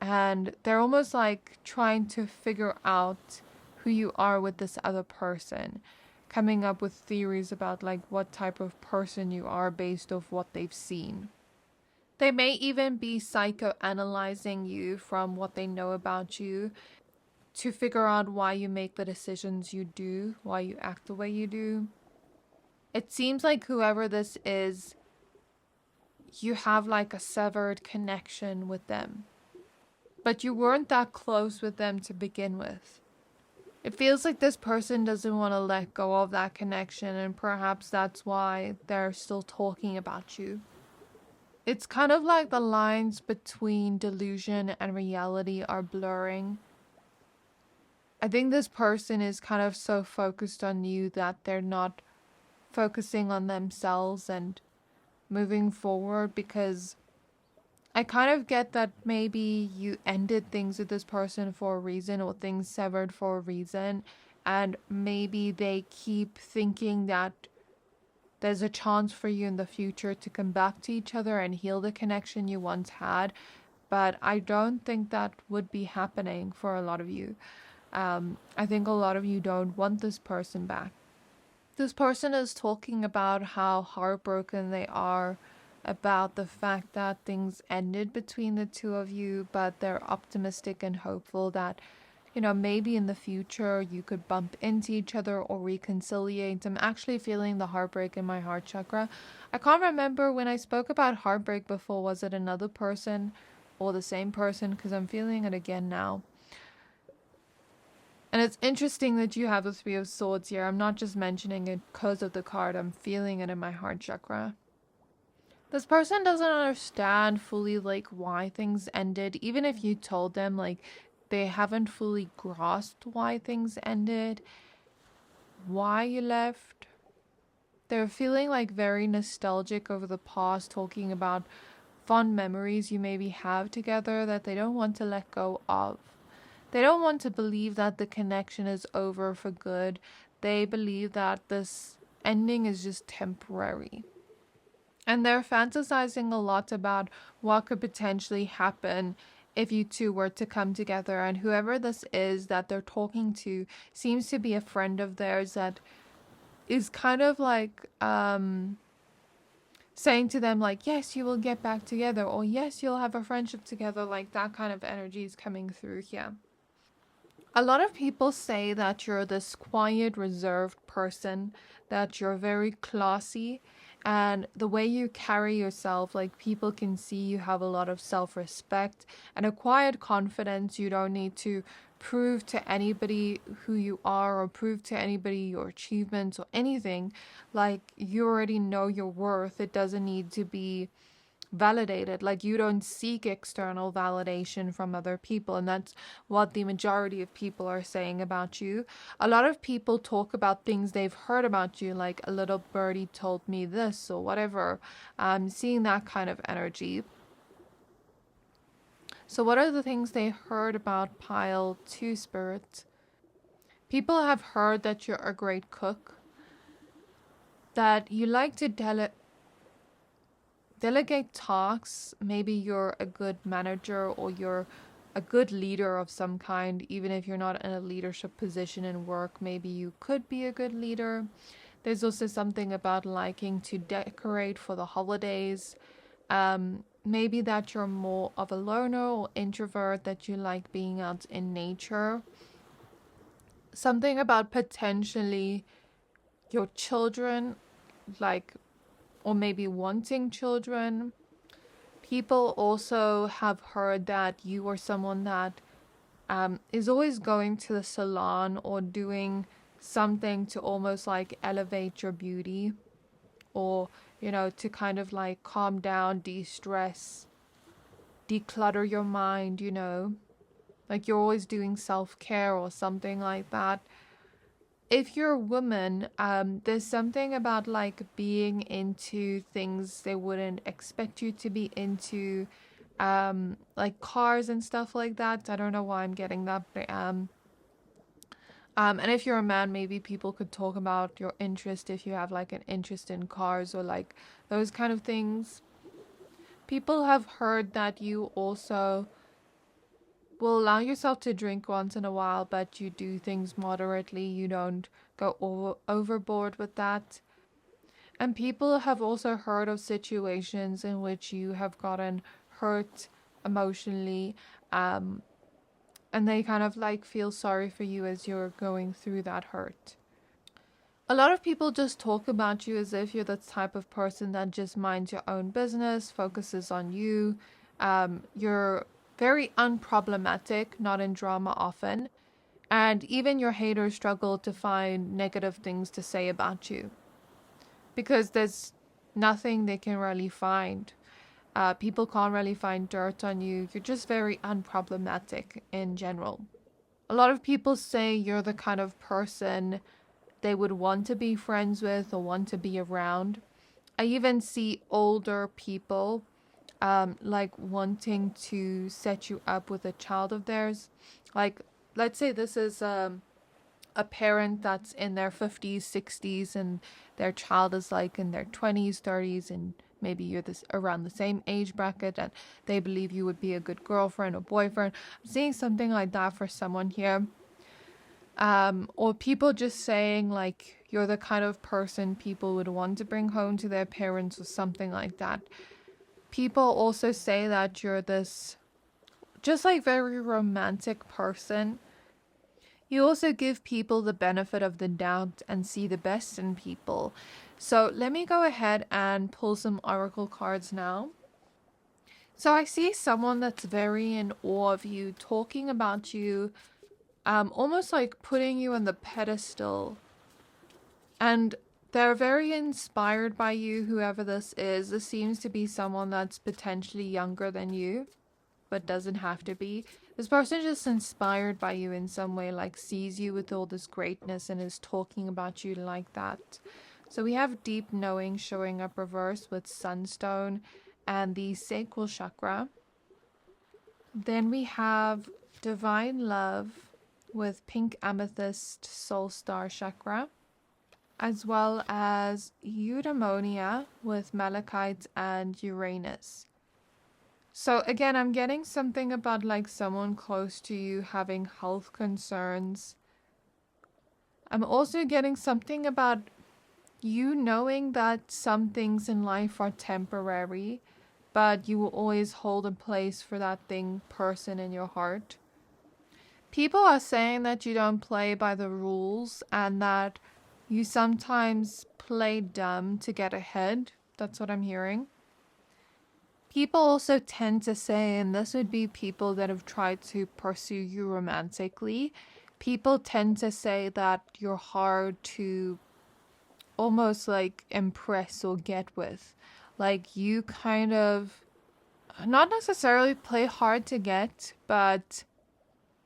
and they're almost like trying to figure out who you are with this other person, coming up with theories about like what type of person you are based off what they've seen. They may even be psychoanalyzing you from what they know about you to figure out why you make the decisions you do, why you act the way you do. It seems like whoever this is, you have like a severed connection with them. But you weren't that close with them to begin with. It feels like this person doesn't want to let go of that connection, and perhaps that's why they're still talking about you. It's kind of like the lines between delusion and reality are blurring. I think this person is kind of so focused on you that they're not focusing on themselves and moving forward, because I kind of get that maybe you ended things with this person for a reason, or things severed for a reason, and maybe they keep thinking that there's a chance for you in the future to come back to each other and heal the connection you once had. But I don't think that would be happening for a lot of you. I think a lot of you don't want this person back. This person is talking about how heartbroken they are about the fact that things ended between the two of you, but they're optimistic and hopeful that, you know, maybe in the future you could bump into each other or reconciliate. I'm actually feeling the heartbreak in my heart chakra. I can't remember when I spoke about heartbreak before. Was it another person or the same person? Because I'm feeling it again now. And it's interesting that you have the Three of Swords here. I'm not just mentioning it because of the card. I'm feeling it in my heart chakra. This person doesn't understand fully like why things ended. Even if you told them, like, they haven't fully grasped why things ended, why you left. They're feeling like very nostalgic over the past, talking about fond memories you maybe have together that they don't want to let go of. They don't want to believe that the connection is over for good. They believe that this ending is just temporary. And they're fantasizing a lot about what could potentially happen if you two were to come together. And whoever this is that they're talking to seems to be a friend of theirs that is kind of like saying to them, like, yes, you will get back together, or yes, you'll have a friendship together. Like, that kind of energy is coming through here. A lot of people say that you're this quiet, reserved person, that you're very classy, and the way you carry yourself, like, people can see you have a lot of self-respect and a quiet confidence. You don't need to prove to anybody who you are or prove to anybody your achievements or anything. Like, you already know your worth. It doesn't need to be validated. Like, you don't seek external validation from other people, and that's what the majority of people are saying about you. A lot of people talk about things they've heard about you, like a little birdie told me this or whatever. Seeing that kind of energy. So what are the things they heard about pile 2 spirit? People have heard that you're a great cook, that you like to delegate tasks. Maybe you're a good manager, or you're a good leader of some kind. Even if you're not in a leadership position in work, maybe you could be a good leader. There's also something about liking to decorate for the holidays. Maybe that you're more of a loner or introvert, that you like being out in nature. Something about potentially your children, like, or maybe wanting children. People also have heard that you are someone that is always going to the salon or doing something to almost like elevate your beauty, or, you know, to kind of like calm down, de-stress, declutter your mind, you know. Like, you're always doing self-care or something like that. If you're a woman, there's something about like being into things they wouldn't expect you to be into, like cars and stuff like that. I don't know why I'm getting that, but and if you're a man, maybe people could talk about your interest if you have like an interest in cars or like those kind of things. People have heard that you also will allow yourself to drink once in a while, but you do things moderately. You don't go overboard with that. And people have also heard of situations in which you have gotten hurt emotionally, um, and they kind of like feel sorry for you as you're going through that hurt. A lot of people just talk about you as if you're the type of person that just minds your own business, focuses on you. You're very unproblematic, not in drama often. And even your haters struggle to find negative things to say about you because there's nothing they can really find. People can't really find dirt on you. You're just very unproblematic in general. A lot of people say you're the kind of person they would want to be friends with or want to be around. I even see older people like wanting to set you up with a child of theirs. Like, let's say this is a parent that's in their 50s, 60s, and their child is like in their 20s, 30s, and maybe you're this around the same age bracket, and they believe you would be a good girlfriend or boyfriend. I'm seeing something like that for someone here. Or people just saying like you're the kind of person people would want to bring home to their parents or something like that. People also say that you're this just like very romantic person. You also give people the benefit of the doubt and see the best in people. So let me go ahead and pull some oracle cards now. So I see someone that's very in awe of you, talking about you, almost like putting you on the pedestal. And they're very inspired by you, whoever this is. This seems to be someone that's potentially younger than you, but doesn't have to be. This person is just inspired by you in some way, like sees you with all this greatness and is talking about you like that. So we have deep knowing showing up reverse with sunstone and the sacral chakra. Then we have divine love with pink amethyst soul star chakra, as well as eudaimonia with malachite and Uranus. So again, I'm getting something about like someone close to you having health concerns. I'm also getting something about you knowing that some things in life are temporary, but you will always hold a place for that thing, person in your heart. People are saying that you don't play by the rules and that you sometimes play dumb to get ahead. That's what I'm hearing. People also tend to say, and this would be people that have tried to pursue you romantically, people tend to say that you're hard to almost like impress or get with. Like you kind of, not necessarily play hard to get, but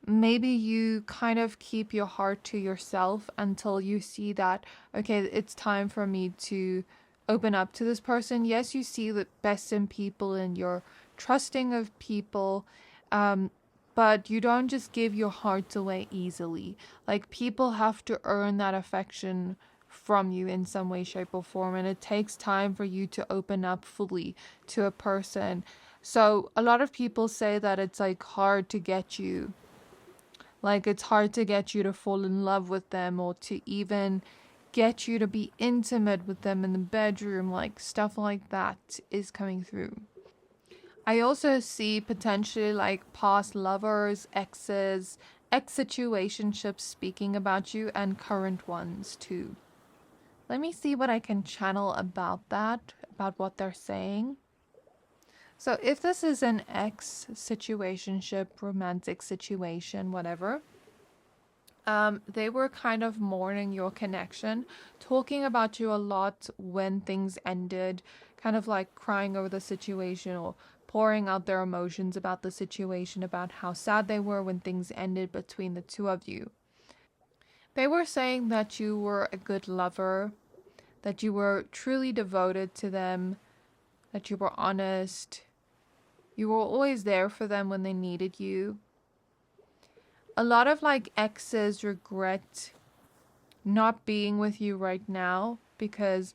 maybe you kind of keep your heart to yourself until you see that, okay, it's time for me to open up to this person. Yes, you see the best in people and you're trusting of people, but you don't just give your heart away easily. Like people have to earn that affection from you in some way, shape, or form, and it takes time for you to open up fully to a person. So a lot of people say that it's like hard to get you, like it's hard to get you to fall in love with them or to even get you to be intimate with them in the bedroom, like stuff like that is coming through. I also see potentially like past lovers, exes, ex situationships speaking about you, and current ones too. Let me see what I can channel about that, about what they're saying. So if this is an ex situationship, romantic situation, whatever, they were kind of mourning your connection, talking about you a lot when things ended, kind of like crying over the situation or pouring out their emotions about the situation, about how sad they were when things ended between the two of you. They were saying that you were a good lover, that you were truly devoted to them, that you were honest, you were always there for them when they needed you. A lot of like exes regret not being with you right now because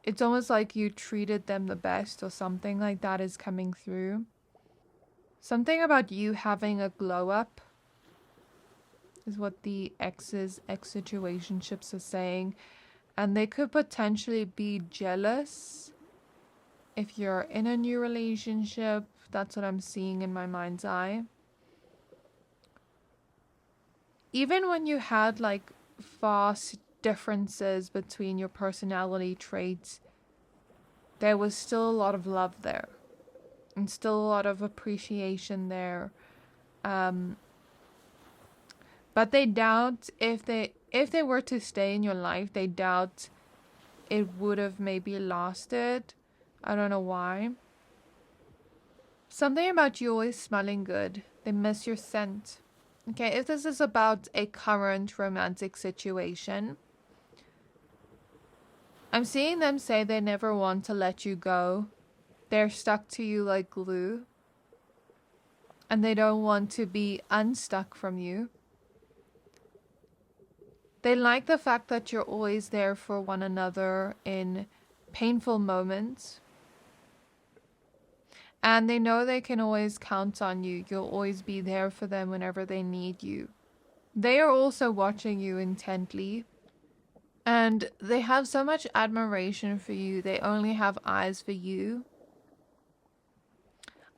it's almost like you treated them the best or something like that is coming through. Something about you having a glow up is what the exes, ex situationships are saying. And they could potentially be jealous if you're in a new relationship. That's what I'm seeing in my mind's eye. Even when you had like vast differences between your personality traits, there was still a lot of love there and still a lot of appreciation there. But they doubt if they were to stay in your life, they doubt it would have maybe lasted. I don't know why. Something about you always smelling good. They miss your scent. Okay, if this is about a current romantic situation, I'm seeing them say they never want to let you go. They're stuck to you like glue. And they don't want to be unstuck from you. They like the fact that you're always there for one another in painful moments. And they know they can always count on you. You'll always be there for them whenever they need you. They are also watching you intently. And they have so much admiration for you. They only have eyes for you.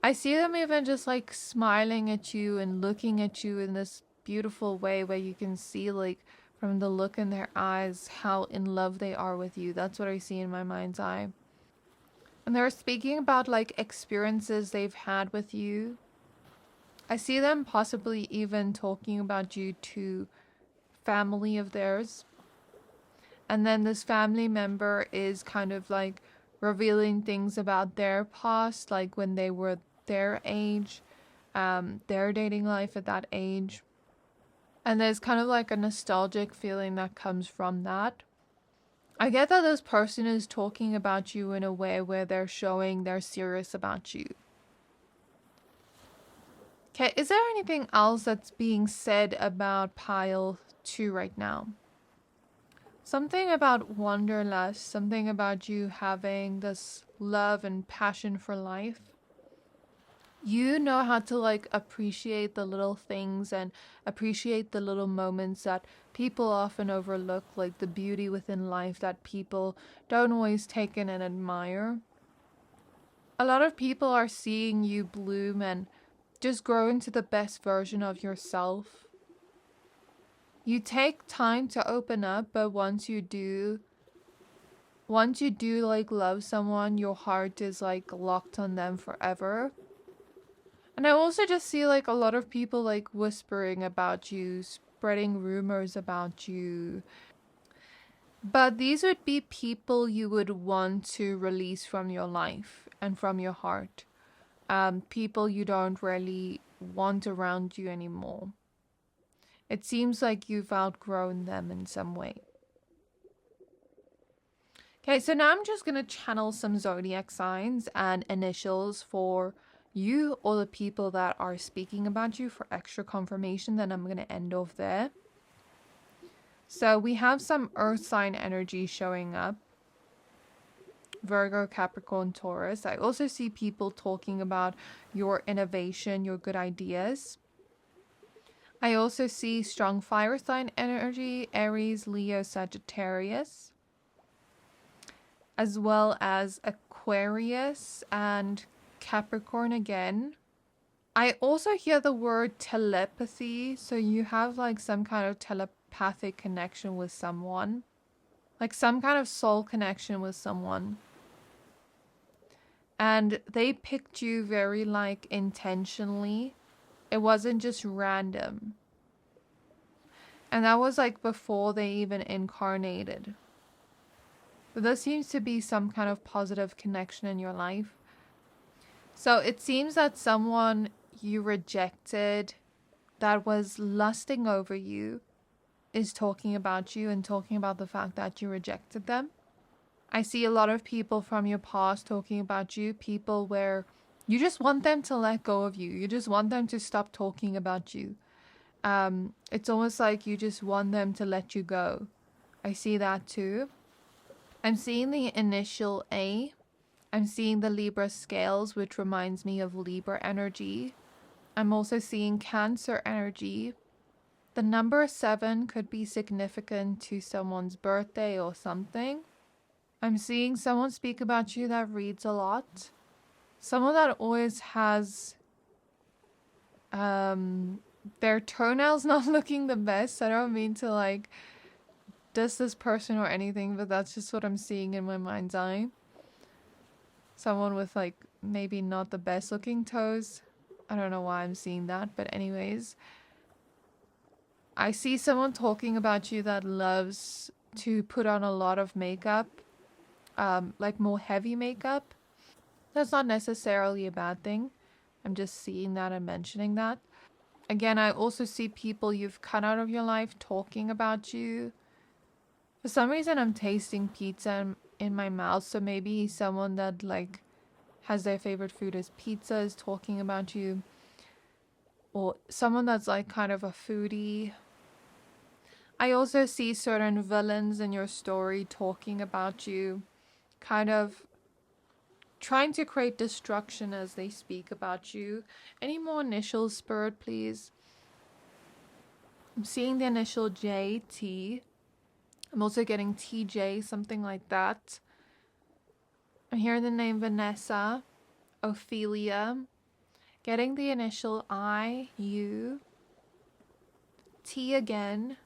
I see them even just like smiling at you and looking at you in this beautiful way where you can see like from the look in their eyes how in love they are with you. That's what I see in my mind's eye. And they're speaking about like experiences they've had with you. I see them possibly even talking about you to family of theirs. And then this family member is kind of like revealing things about their past, like when they were their age, their dating life at that age. And there's kind of like a nostalgic feeling that comes from that. I get that this person is talking about you in a way where they're showing they're serious about you. Okay, is there anything else that's being said about pile 2 right now? Something about wanderlust, something about you having this love and passion for life. You know how to like appreciate the little things and appreciate the little moments that people often overlook, like the beauty within life that people don't always take in and admire. A lot of people are seeing you bloom and just grow into the best version of yourself. You take time to open up, but once you do like love someone, your heart is like locked on them forever. And I also just see like a lot of people like whispering about you, spreading rumors about you. But these would be people you would want to release from your life and from your heart. People you don't really want around you anymore. It seems like you've outgrown them in some way. Okay, so now I'm just going to channel some zodiac signs and initials for you or the people that are speaking about you for extra confirmation. Then I'm going to end off there. So we have some earth sign energy showing up. Virgo, Capricorn, Taurus. I also see people talking about your innovation, your good ideas. I also see strong fire sign energy, Aries, Leo, Sagittarius, as well as Aquarius and Capricorn again. I also hear the word telepathy, so you have like some kind of telepathic connection with someone, like some kind of soul connection with someone. And they picked you very like intentionally. It wasn't just random. And that was like before they even incarnated. But there seems to be some kind of positive connection in your life. So it seems that someone you rejected that was lusting over you is talking about you and talking about the fact that you rejected them. I see a lot of people from your past talking about you, people where you just want them to let go of you. You just want them to stop talking about you. It's almost like you just want them to let you go. I see that too. I'm seeing the initial A. I'm seeing the Libra scales, which reminds me of Libra energy. I'm also seeing Cancer energy. The number 7 could be significant to someone's birthday or something. I'm seeing someone speak about you that reads a lot. Someone that always has their toenails not looking the best. I don't mean to like diss this person or anything, but that's just what I'm seeing in my mind's eye. Someone with like maybe not the best looking toes. I don't know why I'm seeing that, but anyways. I see someone talking about you that loves to put on a lot of makeup, like more heavy makeup. That's not necessarily a bad thing. I'm just seeing that and mentioning that. Again, I also see people you've cut out of your life talking about you. For some reason, I'm tasting pizza in my mouth, so maybe someone that like has their favorite food as pizza is talking about you. Or someone that's like kind of a foodie. I also see certain villains in your story talking about you, kind of trying to create destruction as they speak about you. Any more initials, Spirit, please? I'm seeing the initial JT. I'm also getting TJ, something like that. I'm hearing the name Vanessa, Ophelia. Getting the initial I, U, T again.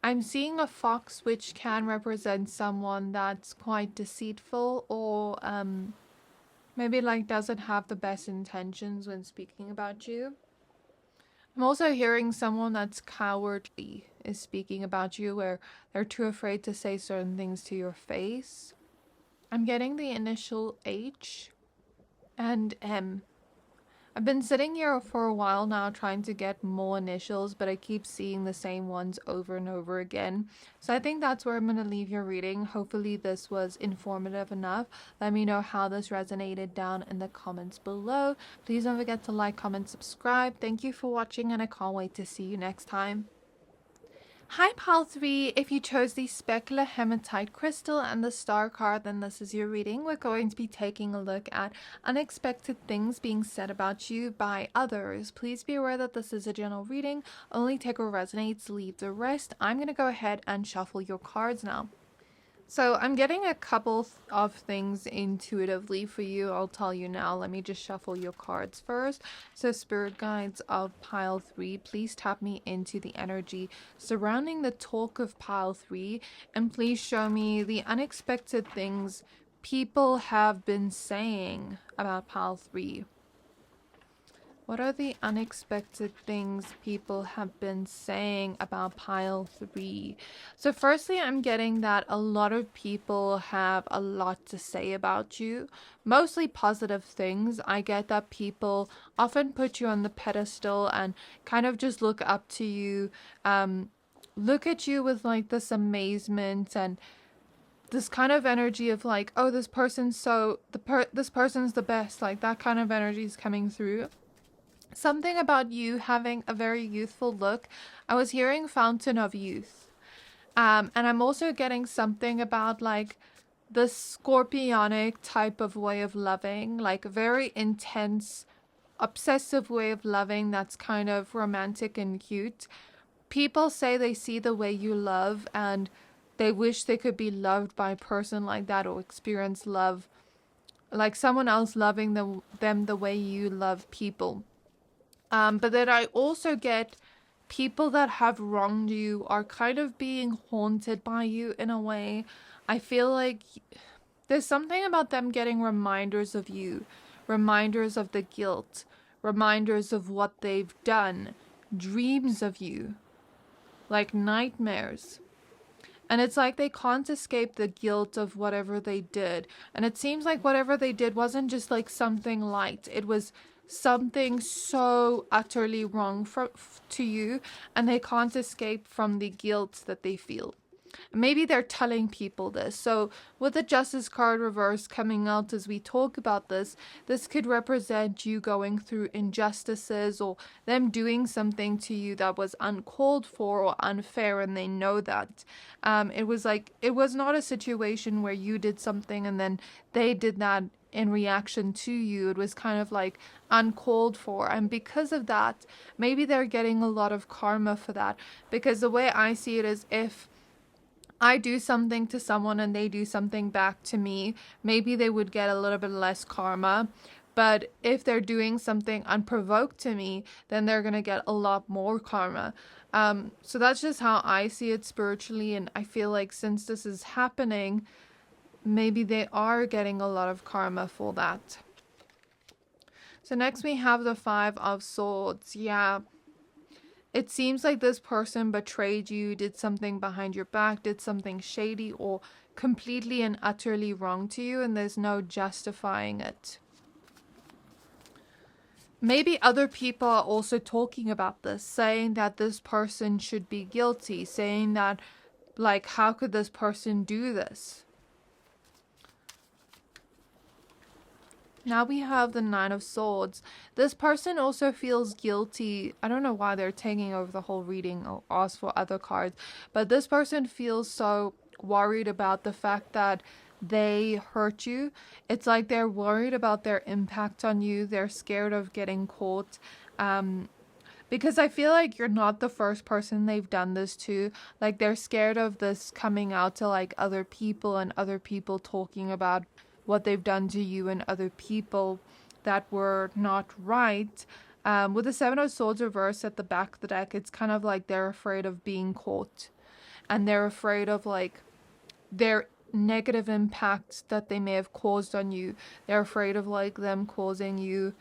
I'm seeing a fox, which can represent someone that's quite deceitful or maybe like doesn't have the best intentions when speaking about you. I'm also hearing someone that's cowardly is speaking about you, where they're too afraid to say certain things to your face. I'm getting the initial H and M. I've been sitting here for a while now trying to get more initials, but I keep seeing the same ones over and over again. So I think that's where I'm going to leave your reading. Hopefully this was informative enough. Let me know how this resonated down in the comments below. Please don't forget to like, comment, subscribe. Thank you for watching, and I can't wait to see you next time. Hi Pile 3, if you chose the Specular Hematite Crystal and the Star card, then this is your reading. We're going to be taking a look at unexpected things being said about you by others. Please be aware that this is a general reading. Only take what resonates, leave the rest. I'm going to go ahead and shuffle your cards now. So I'm getting a couple of things intuitively for you. I'll tell you now. Let me just shuffle your cards first. So spirit guides of pile 3, please tap me into the energy surrounding the talk of pile 3, and please show me the unexpected things people have been saying about pile 3. What are the unexpected things people have been saying about pile 3? So firstly, I'm getting that a lot of people have a lot to say about you. Mostly positive things. I get that people often put you on the pedestal and kind of just look up to you, look at you with like this amazement and this kind of energy of like, oh, this person's this person's the best. Like that kind of energy is coming through. Something about you having a very youthful look. I was hearing fountain of youth. And I'm also getting something about like the scorpionic type of way of loving, like a very intense, obsessive way of loving that's kind of romantic and cute. People say they see the way you love and they wish they could be loved by a person like that, or experience love, like someone else loving them the way you love people. But then I also get people that have wronged you are kind of being haunted by you in a way. I feel like there's something about them getting reminders of you, reminders of the guilt, reminders of what they've done, dreams of you, like nightmares. And it's like they can't escape the guilt of whatever they did. And it seems like whatever they did wasn't just like something light. It was something so utterly wrong to you, and they can't escape from the guilt that they feel. Maybe they're telling people this. So with the Justice card reverse coming out as we talk about this could represent you going through injustices or them doing something to you that was uncalled for or unfair, and they know that. It was not a situation where you did something and then they did that in reaction to you. It was kind of like uncalled for. And because of that, maybe they're getting a lot of karma for that. Because the way I see it is, if I do something to someone and they do something back to me, maybe they would get a little bit less karma. But if they're doing something unprovoked to me, then they're going to get a lot more karma. So that's just how I see it spiritually. And I feel like since this is happening, maybe they are getting a lot of karma for that. So next we have the 5 of Swords. Yeah. It seems like this person betrayed you, did something behind your back, did something shady or completely and utterly wrong to you, and there's no justifying it. Maybe other people are also talking about this, saying that this person should be guilty, saying that, like, how could this person do this? Now we have the 9 of Swords. This person also feels guilty. I don't know why they're taking over the whole reading. I'll ask for other cards. But this person feels so worried about the fact that they hurt you. It's like they're worried about their impact on you. They're scared of getting caught. Because I feel like you're not the first person they've done this to. Like, they're scared of this coming out to like other people and other people talking about what they've done to you and other people that were not right. With the 7 of Swords reversed at the back of the deck, it's kind of like they're afraid of being caught. And they're afraid of like their negative impacts that they may have caused on you. They're afraid of like them causing you,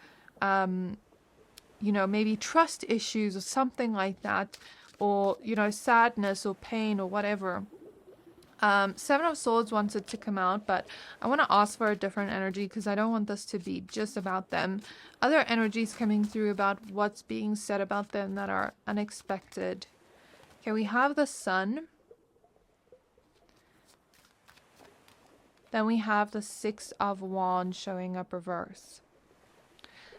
you know, maybe trust issues or something like that. Or, you know, sadness or pain or whatever. 7 of Swords wants it to come out, but I want to ask for a different energy because I don't want this to be just about them. Other energies coming through about what's being said about them that are unexpected. Okay, we have the Sun. Then we have the 6 of Wands showing up reverse.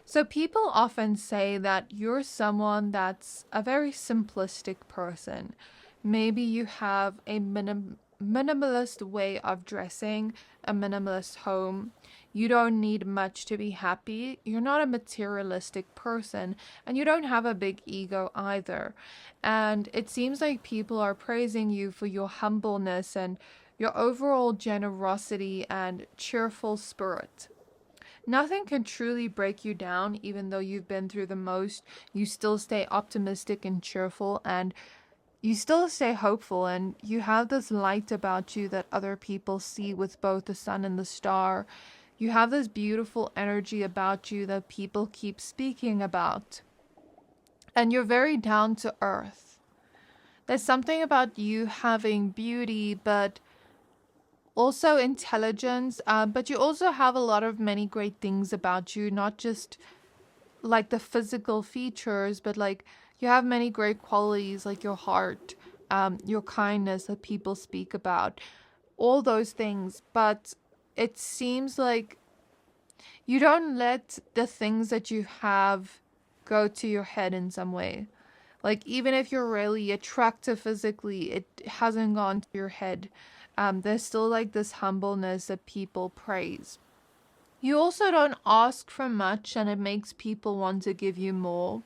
So people often say that you're someone that's a very simplistic person. Maybe you have a minimalist way of dressing, a minimalist home. You don't need much to be happy. You're not a materialistic person, and you don't have a big ego either. And it seems like people are praising you for your humbleness and your overall generosity and cheerful spirit. Nothing can truly break you down. Even though you've been through the most, you still stay optimistic and cheerful, and you still stay hopeful, and you have this light about you that other people see with both the sun and the star. You have this beautiful energy about you that people keep speaking about. And you're very down to earth. There's something about you having beauty, but also intelligence, but you also have a lot of many great things about you, not just like the physical features, but like you have many great qualities like your heart, your kindness that people speak about, all those things. But it seems like you don't let the things that you have go to your head in some way. Like, even if you're really attractive physically, it hasn't gone to your head. There's still like this humbleness that people praise. You also don't ask for much, and it makes people want to give you more.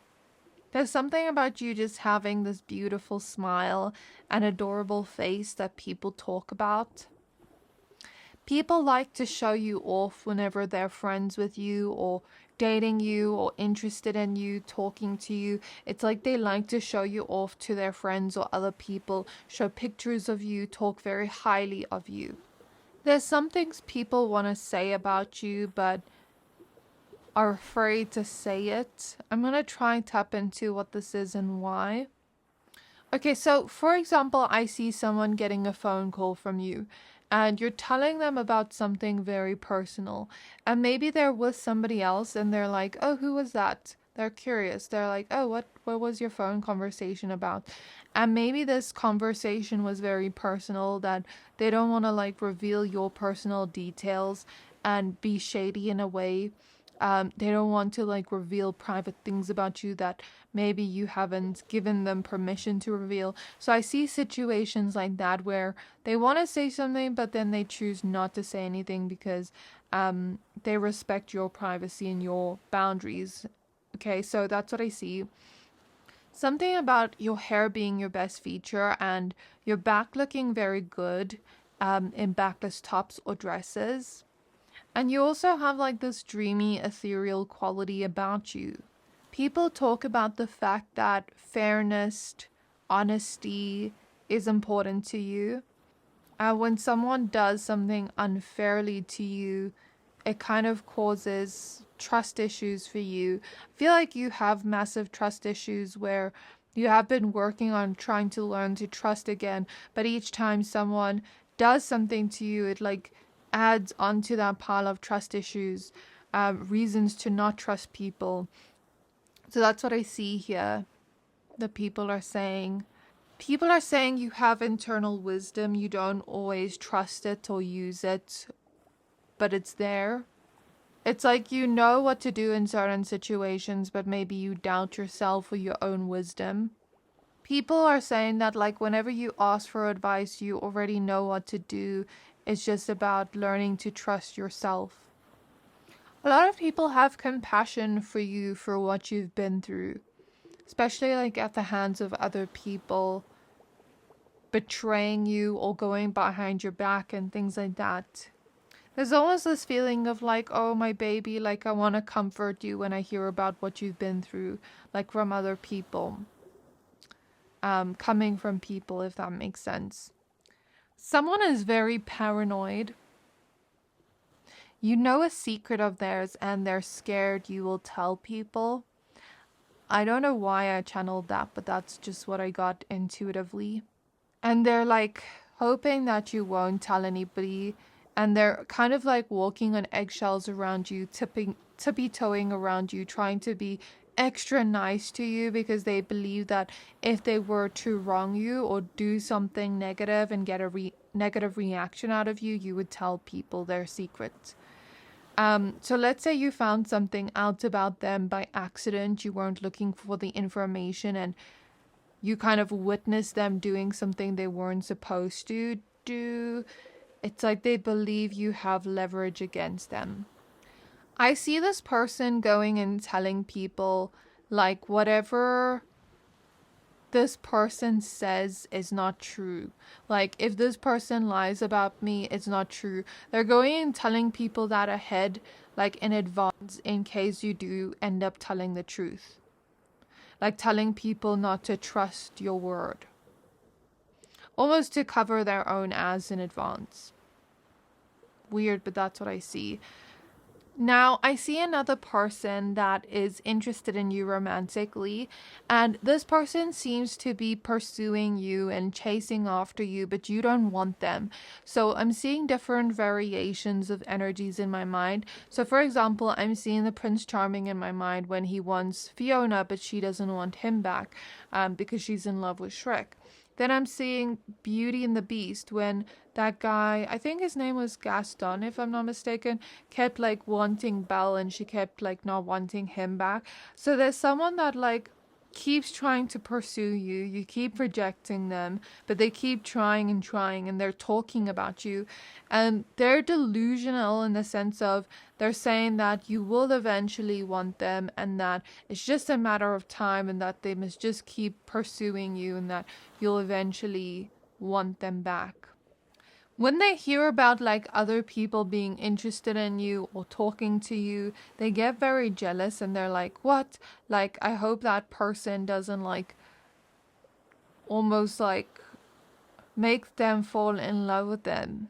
There's something about you just having this beautiful smile and adorable face that people talk about. People like to show you off whenever they're friends with you or dating you or interested in you, talking to you. It's like they like to show you off to their friends or other people, show pictures of you, talk very highly of you. There's some things people want to say about you, but are afraid to say it. I'm going to try and tap into what this is and why. Okay, so for example, I see someone getting a phone call from you, and you're telling them about something very personal, and maybe they're with somebody else and they're like, oh, who was that? They're curious. They're like, oh, what was your phone conversation about? And maybe this conversation was very personal, that they don't want to like reveal your personal details and be shady in a way. They don't want to like reveal private things about you that maybe you haven't given them permission to reveal. So I see situations like that where they want to say something, but then they choose not to say anything because They respect your privacy and your boundaries. Okay, so that's what I see. Something about your hair being your best feature and your back looking very good in backless tops or dresses. And you also have like this dreamy, ethereal quality about you. People talk about the fact that fairness, honesty is important to you. When someone does something unfairly to you, it kind of causes trust issues for you. I feel like you have massive trust issues where you have been working on trying to learn to trust again, but each time someone does something to you, it like adds onto that pile of trust issues, reasons to not trust people. So that's what I see here. The people are saying. People are saying you have internal wisdom. You don't always trust it or use it, but it's there. It's like you know what to do in certain situations, but maybe you doubt yourself or your own wisdom. People are saying that like whenever you ask for advice, you already know what to do. It's just about learning to trust yourself. A lot of people have compassion for you for what you've been through, especially like at the hands of other people betraying you or going behind your back and things like that. There's almost this feeling of like, oh, my baby, like I want to comfort you when I hear about what you've been through, like from other people, coming from people, if that makes sense. Someone is very paranoid. You know a secret of theirs and they're scared you will tell people. I don't know why I channeled that, but that's just what I got intuitively. And they're like hoping that you won't tell anybody. And they're kind of like walking on eggshells around you, tippy-toeing around you, trying to be extra nice to you because they believe that if they were to wrong you or do something negative and get a negative reaction out of you, you would tell people their secrets. So let's say you found something out about them by accident. You weren't looking for the information and you kind of witnessed them doing something they weren't supposed to do. It's like they believe you have leverage against them. I see this person going and telling people like whatever this person says is not true. Like if this person lies about me, it's not true. They're going and telling people that ahead, like in advance, in case you do end up telling the truth. Like telling people not to trust your word. Almost to cover their own ass in advance. Weird, but that's what I see. Now, I see another person that is interested in you romantically, and this person seems to be pursuing you and chasing after you, but you don't want them. So I'm seeing different variations of energies in my mind. So for example, I'm seeing the Prince Charming in my mind when he wants Fiona, but she doesn't want him back because she's in love with Shrek. Then I'm seeing Beauty and the Beast when that guy, I think his name was Gaston, if I'm not mistaken, kept like wanting Belle and she kept like not wanting him back. So there's someone that like keeps trying to pursue you. You keep rejecting them, but they keep trying and they're talking about you. And they're delusional in the sense of they're saying that you will eventually want them and that it's just a matter of time and that they must just keep pursuing you and that you'll eventually want them back. When they hear about like other people being interested in you or talking to you, they get very jealous and they're like, what? Like, I hope that person doesn't like almost like make them fall in love with them.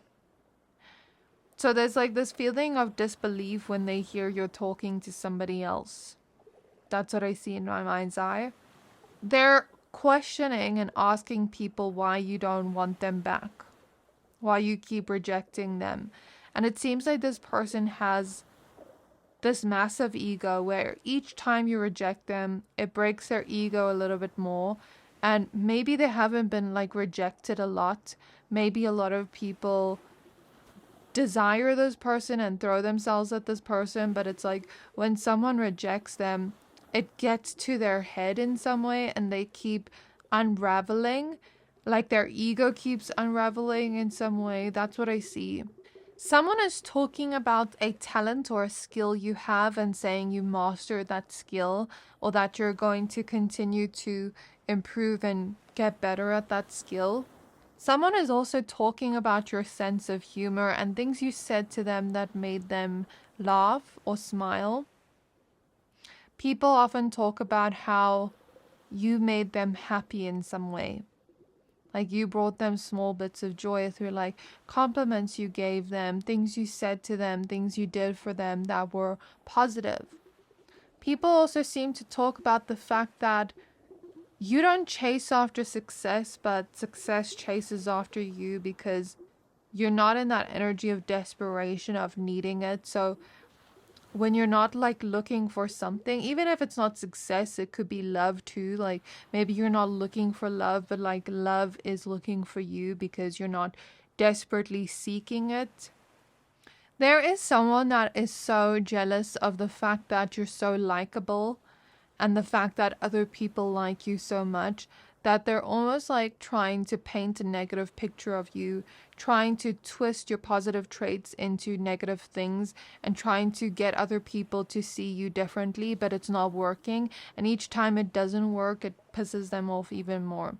So there's like this feeling of disbelief when they hear you're talking to somebody else. That's what I see in my mind's eye. They're questioning and asking people why you don't want them back. Why you keep rejecting them. And it seems like this person has this massive ego where each time you reject them, it breaks their ego a little bit more. And maybe they haven't been like rejected a lot. Maybe a lot of people desire this person and throw themselves at this person, but it's like when someone rejects them, it gets to their head in some way and they keep unraveling. Like their ego keeps unraveling in some way. That's what I see. Someone is talking about a talent or a skill you have and saying you mastered that skill, or that you're going to continue to improve and get better at that skill. Someone is also talking about your sense of humor and things you said to them that made them laugh or smile. People often talk about how you made them happy in some way. Like you brought them small bits of joy through like compliments you gave them, things you said to them, things you did for them that were positive. People also seem to talk about the fact that you don't chase after success, but success chases after you because you're not in that energy of desperation of needing it. So when you're not like looking for something, even if it's not success, it could be love too. Like maybe you're not looking for love, but like love is looking for you because you're not desperately seeking it. There is someone that is so jealous of the fact that you're so likable and the fact that other people like you so much that they're almost like trying to paint a negative picture of you, trying to twist your positive traits into negative things and trying to get other people to see you differently, but it's not working. And each time it doesn't work, it pisses them off even more.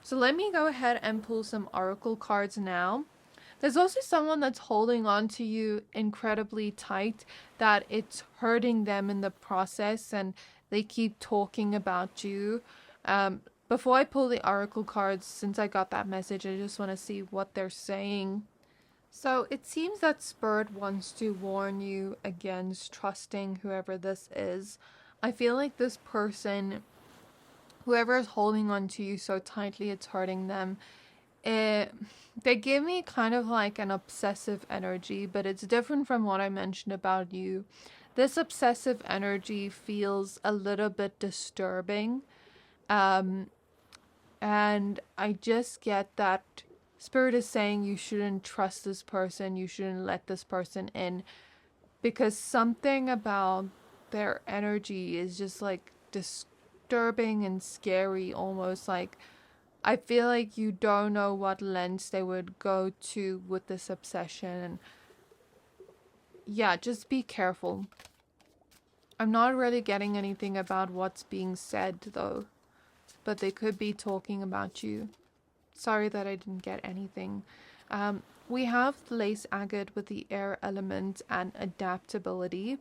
So let me go ahead and pull some oracle cards now. There's also someone that's holding on to you incredibly tight, that it's hurting them in the process and they keep talking about you. Before I pull the oracle cards, since I got that message, I just want to see what they're saying. So it seems that Spirit wants to warn you against trusting whoever this is. I feel like this person, whoever is holding on to you so tightly, it's hurting them. They give me kind of like an obsessive energy, but it's different from what I mentioned about you. This obsessive energy feels a little bit disturbing. And I just get that Spirit is saying you shouldn't trust this person, you shouldn't let this person in, because something about their energy is just like disturbing and scary, almost like I feel like you don't know what lengths they would go to with this obsession. And yeah, just be careful. I'm not really getting anything about what's being said though, but they could be talking about you. Sorry that I didn't get anything. We have lace agate with the air element and adaptability.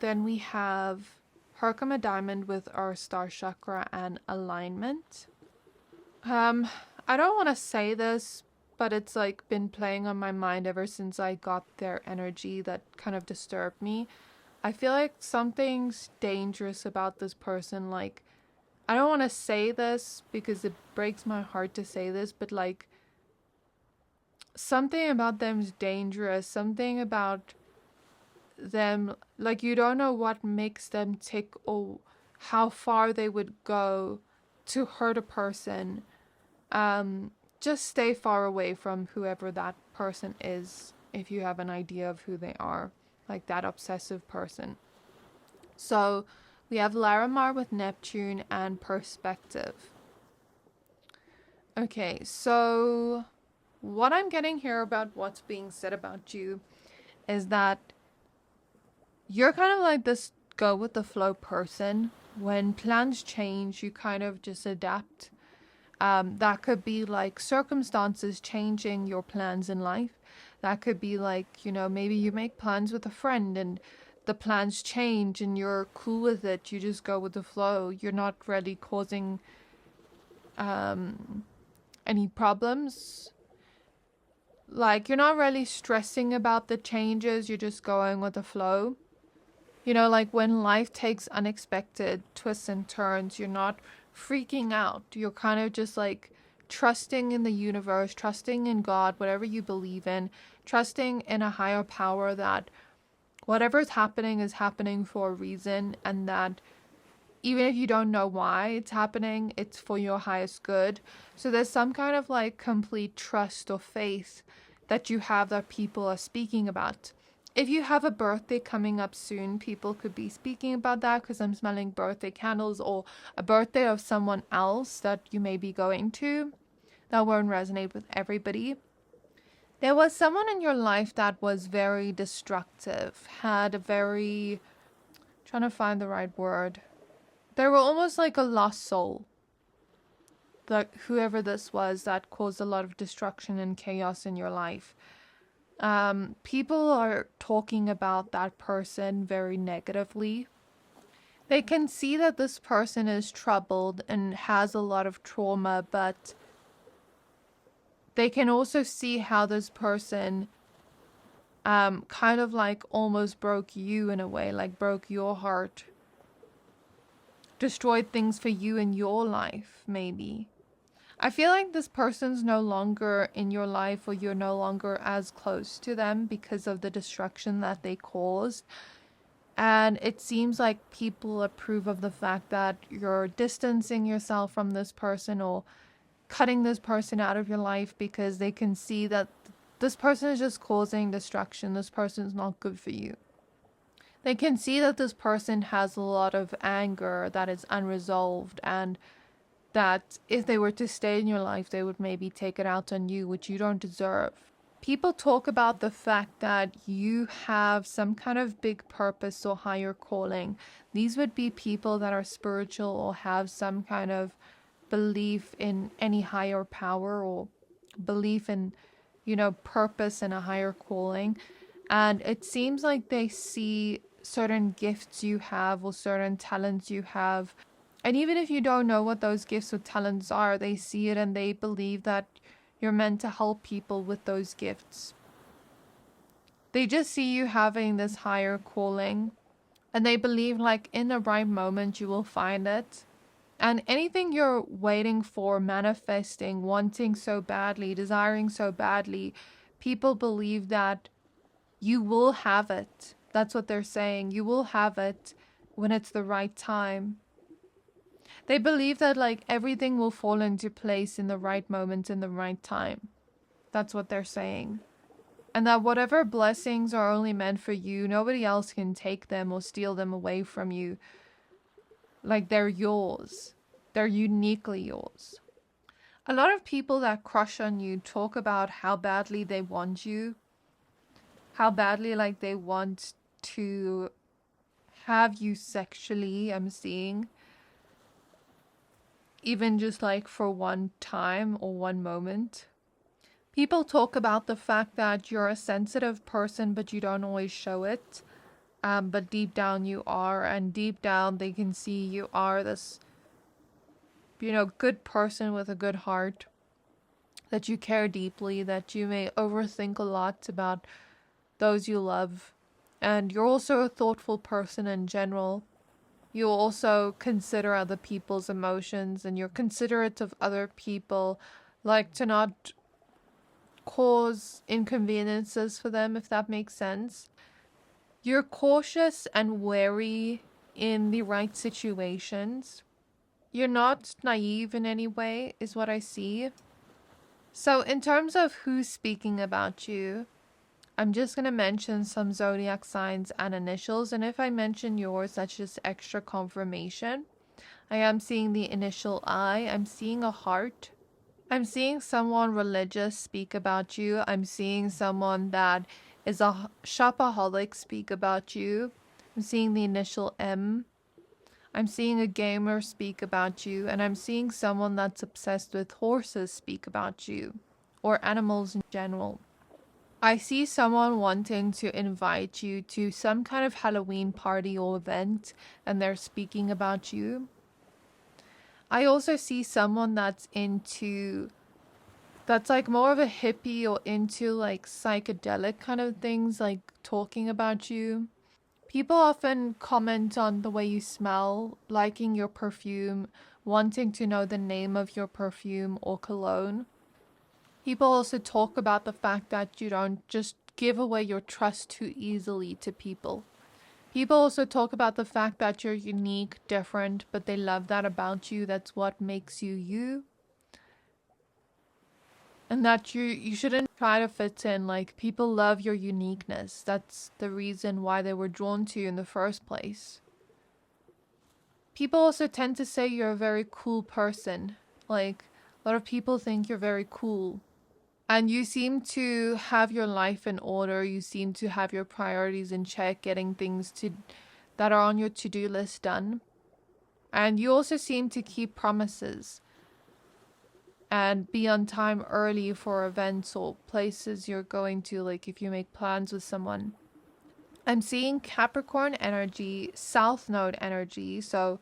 Then we have Herkimer diamond with our star chakra and alignment. I don't want to say this, but it's like been playing on my mind ever since I got their energy that kind of disturbed me. I feel like something's dangerous about this person. Like, I don't want to say this because it breaks my heart to say this, but like something about them's dangerous. Something about them, like you don't know what makes them tick or how far they would go to hurt a person. Just stay far away from whoever that person is if you have an idea of who they are, like that obsessive person. So we have Larimar with Neptune and perspective. Okay, so what I'm getting here about what's being said about you is that you're kind of like this go with the flow person. When plans change, you kind of just adapt. That could be like circumstances changing your plans in life. That could be like, maybe you make plans with a friend and the plans change and you're cool with it. You just go with the flow. You're not really causing any problems. Like, you're not really stressing about the changes. You're just going with the flow. Like when life takes unexpected twists and turns, you're not freaking out. You're kind of just like trusting in the universe, trusting in God, whatever you believe in, trusting in a higher power that whatever is happening for a reason, and that even if you don't know why it's happening, it's for your highest good. So there's some kind of like complete trust or faith that you have that people are speaking about. If you have a birthday coming up soon, people could be speaking about that because I'm smelling birthday candles, or a birthday of someone else that you may be going to. That won't resonate with everybody. There was someone in your life that was very destructive, had a very, trying to find the right word. They were almost like a lost soul. Like whoever this was that caused a lot of destruction and chaos in your life. People are talking about that person very negatively. They can see that this person is troubled and has a lot of trauma, but they can also see how this person kind of like almost broke you in a way, like broke your heart, destroyed things for you in your life, maybe. I feel like this person's no longer in your life, or you're no longer as close to them because of the destruction that they caused. And it seems like people approve of the fact that you're distancing yourself from this person or cutting this person out of your life because they can see that this person is just causing destruction. This person is not good for you. They can see that this person has a lot of anger that is unresolved, and that if they were to stay in your life, they would maybe take it out on you, which you don't deserve. People talk about the fact that you have some kind of big purpose or higher calling. These would be people that are spiritual or have some kind of belief in any higher power, or belief in, purpose and a higher calling. And it seems like they see certain gifts you have or certain talents you have. And even if you don't know what those gifts or talents are, they see it and they believe that you're meant to help people with those gifts. They just see you having this higher calling, and they believe like in the right moment you will find it. And anything you're waiting for, manifesting, wanting so badly, desiring so badly, people believe that you will have it. That's what they're saying. You will have it when it's the right time. They believe that like everything will fall into place in the right moment, in the right time. That's what they're saying. And that whatever blessings are only meant for you, nobody else can take them or steal them away from you. Like they're yours. They're uniquely yours. A lot of people that crush on you talk about how badly they want you. How badly like they want to have you sexually, I'm seeing. Even just like for one time or one moment. People talk about the fact that you're a sensitive person, but you don't always show it. But deep down you are, and deep down they can see you are this, good person with a good heart. That you care deeply, that you may overthink a lot about those you love. And you're also a thoughtful person in general. You also consider other people's emotions, and you're considerate of other people, like to not cause inconveniences for them, if that makes sense. You're cautious and wary in the right situations. You're not naive in any way, is what I see. So in terms of who's speaking about you, I'm just going to mention some zodiac signs and initials, and if I mention yours, that's just extra confirmation. I am seeing the initial I. I'm seeing a heart. I'm seeing someone religious speak about you. I'm seeing someone that is a shopaholic speak about you. I'm seeing the initial M. I'm seeing a gamer speak about you, and I'm seeing someone that's obsessed with horses speak about you, or animals in general. I see someone wanting to invite you to some kind of Halloween party or event, and they're speaking about you. I also see someone that's like more of a hippie or into like psychedelic kind of things, like talking about you. People often comment on the way you smell, liking your perfume, wanting to know the name of your perfume or cologne. People also talk about the fact that you don't just give away your trust too easily to people. People also talk about the fact that you're unique, different, but they love that about you. That's what makes you you. And that you shouldn't try to fit in. Like, people love your uniqueness. That's the reason why they were drawn to you in the first place. People also tend to say you're a very cool person. Like, a lot of people think you're very cool. And you seem to have your life in order. You seem to have your priorities in check, getting things that are on your to-do list done. And you also seem to keep promises and be on time early for events or places you're going to, like if you make plans with someone. I'm seeing Capricorn energy, South Node energy. So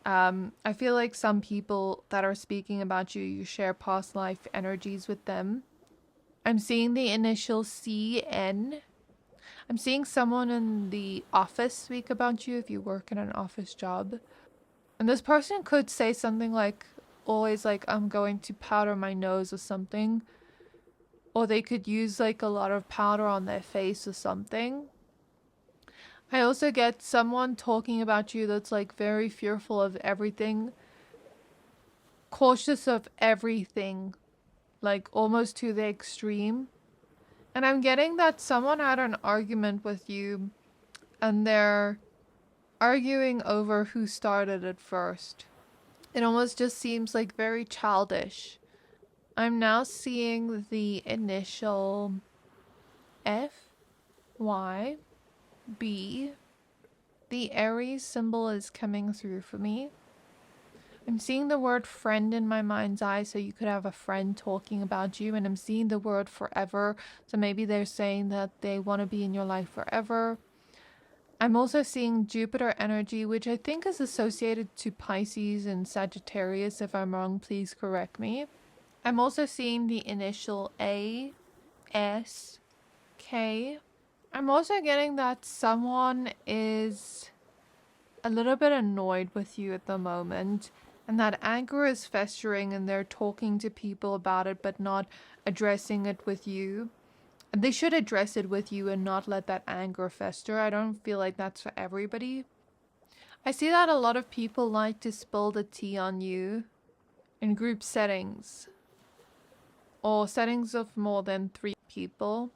I feel like some people that are speaking about you, you share past life energies with them. I'm seeing the initial CN. I'm seeing someone in the office speak about you if you work in an office job. And this person could say something like, always like, I'm going to powder my nose or something. Or they could use like a lot of powder on their face or something. I also get someone talking about you that's like very fearful of everything, cautious of everything, like almost to the extreme. And I'm getting that someone had an argument with you and they're arguing over who started it first. It almost just seems like very childish. I'm now seeing the initial F, Y, B. The Aries symbol is coming through for me. I'm seeing the word friend in my mind's eye, so you could have a friend talking about you, and I'm seeing the word forever, so maybe they're saying that they want to be in your life forever. I'm also seeing Jupiter energy, which I think is associated to Pisces and Sagittarius. If I'm wrong, please correct me. I'm also seeing the initial A, S, K. I'm also getting that someone is a little bit annoyed with you at the moment, and that anger is festering and they're talking to people about it but not addressing it with you. And they should address it with you and not let that anger fester. I don't feel like that's for everybody. I see that a lot of people like to spill the tea on you in group settings or settings of more than 3 people.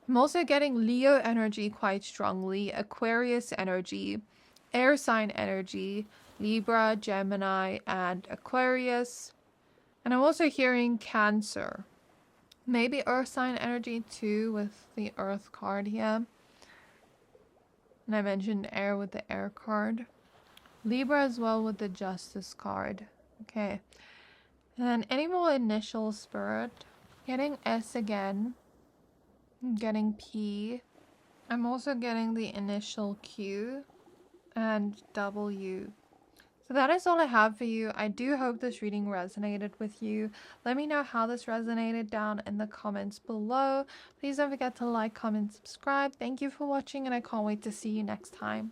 I'm also getting Leo energy quite strongly, Aquarius energy, air sign energy, Libra, Gemini, and Aquarius. And I'm also hearing Cancer. Maybe earth sign energy too with the earth card here. And I mentioned air with the air card. Libra as well with the justice card. Okay. And then any more initial spirit. Getting S again. I'm getting P. I'm also getting the initial Q and W. So that is all I have for you. I do hope this reading resonated with you. Let me know how this resonated down in the comments below. Please don't forget to like, comment, subscribe. Thank you for watching, and I can't wait to see you next time.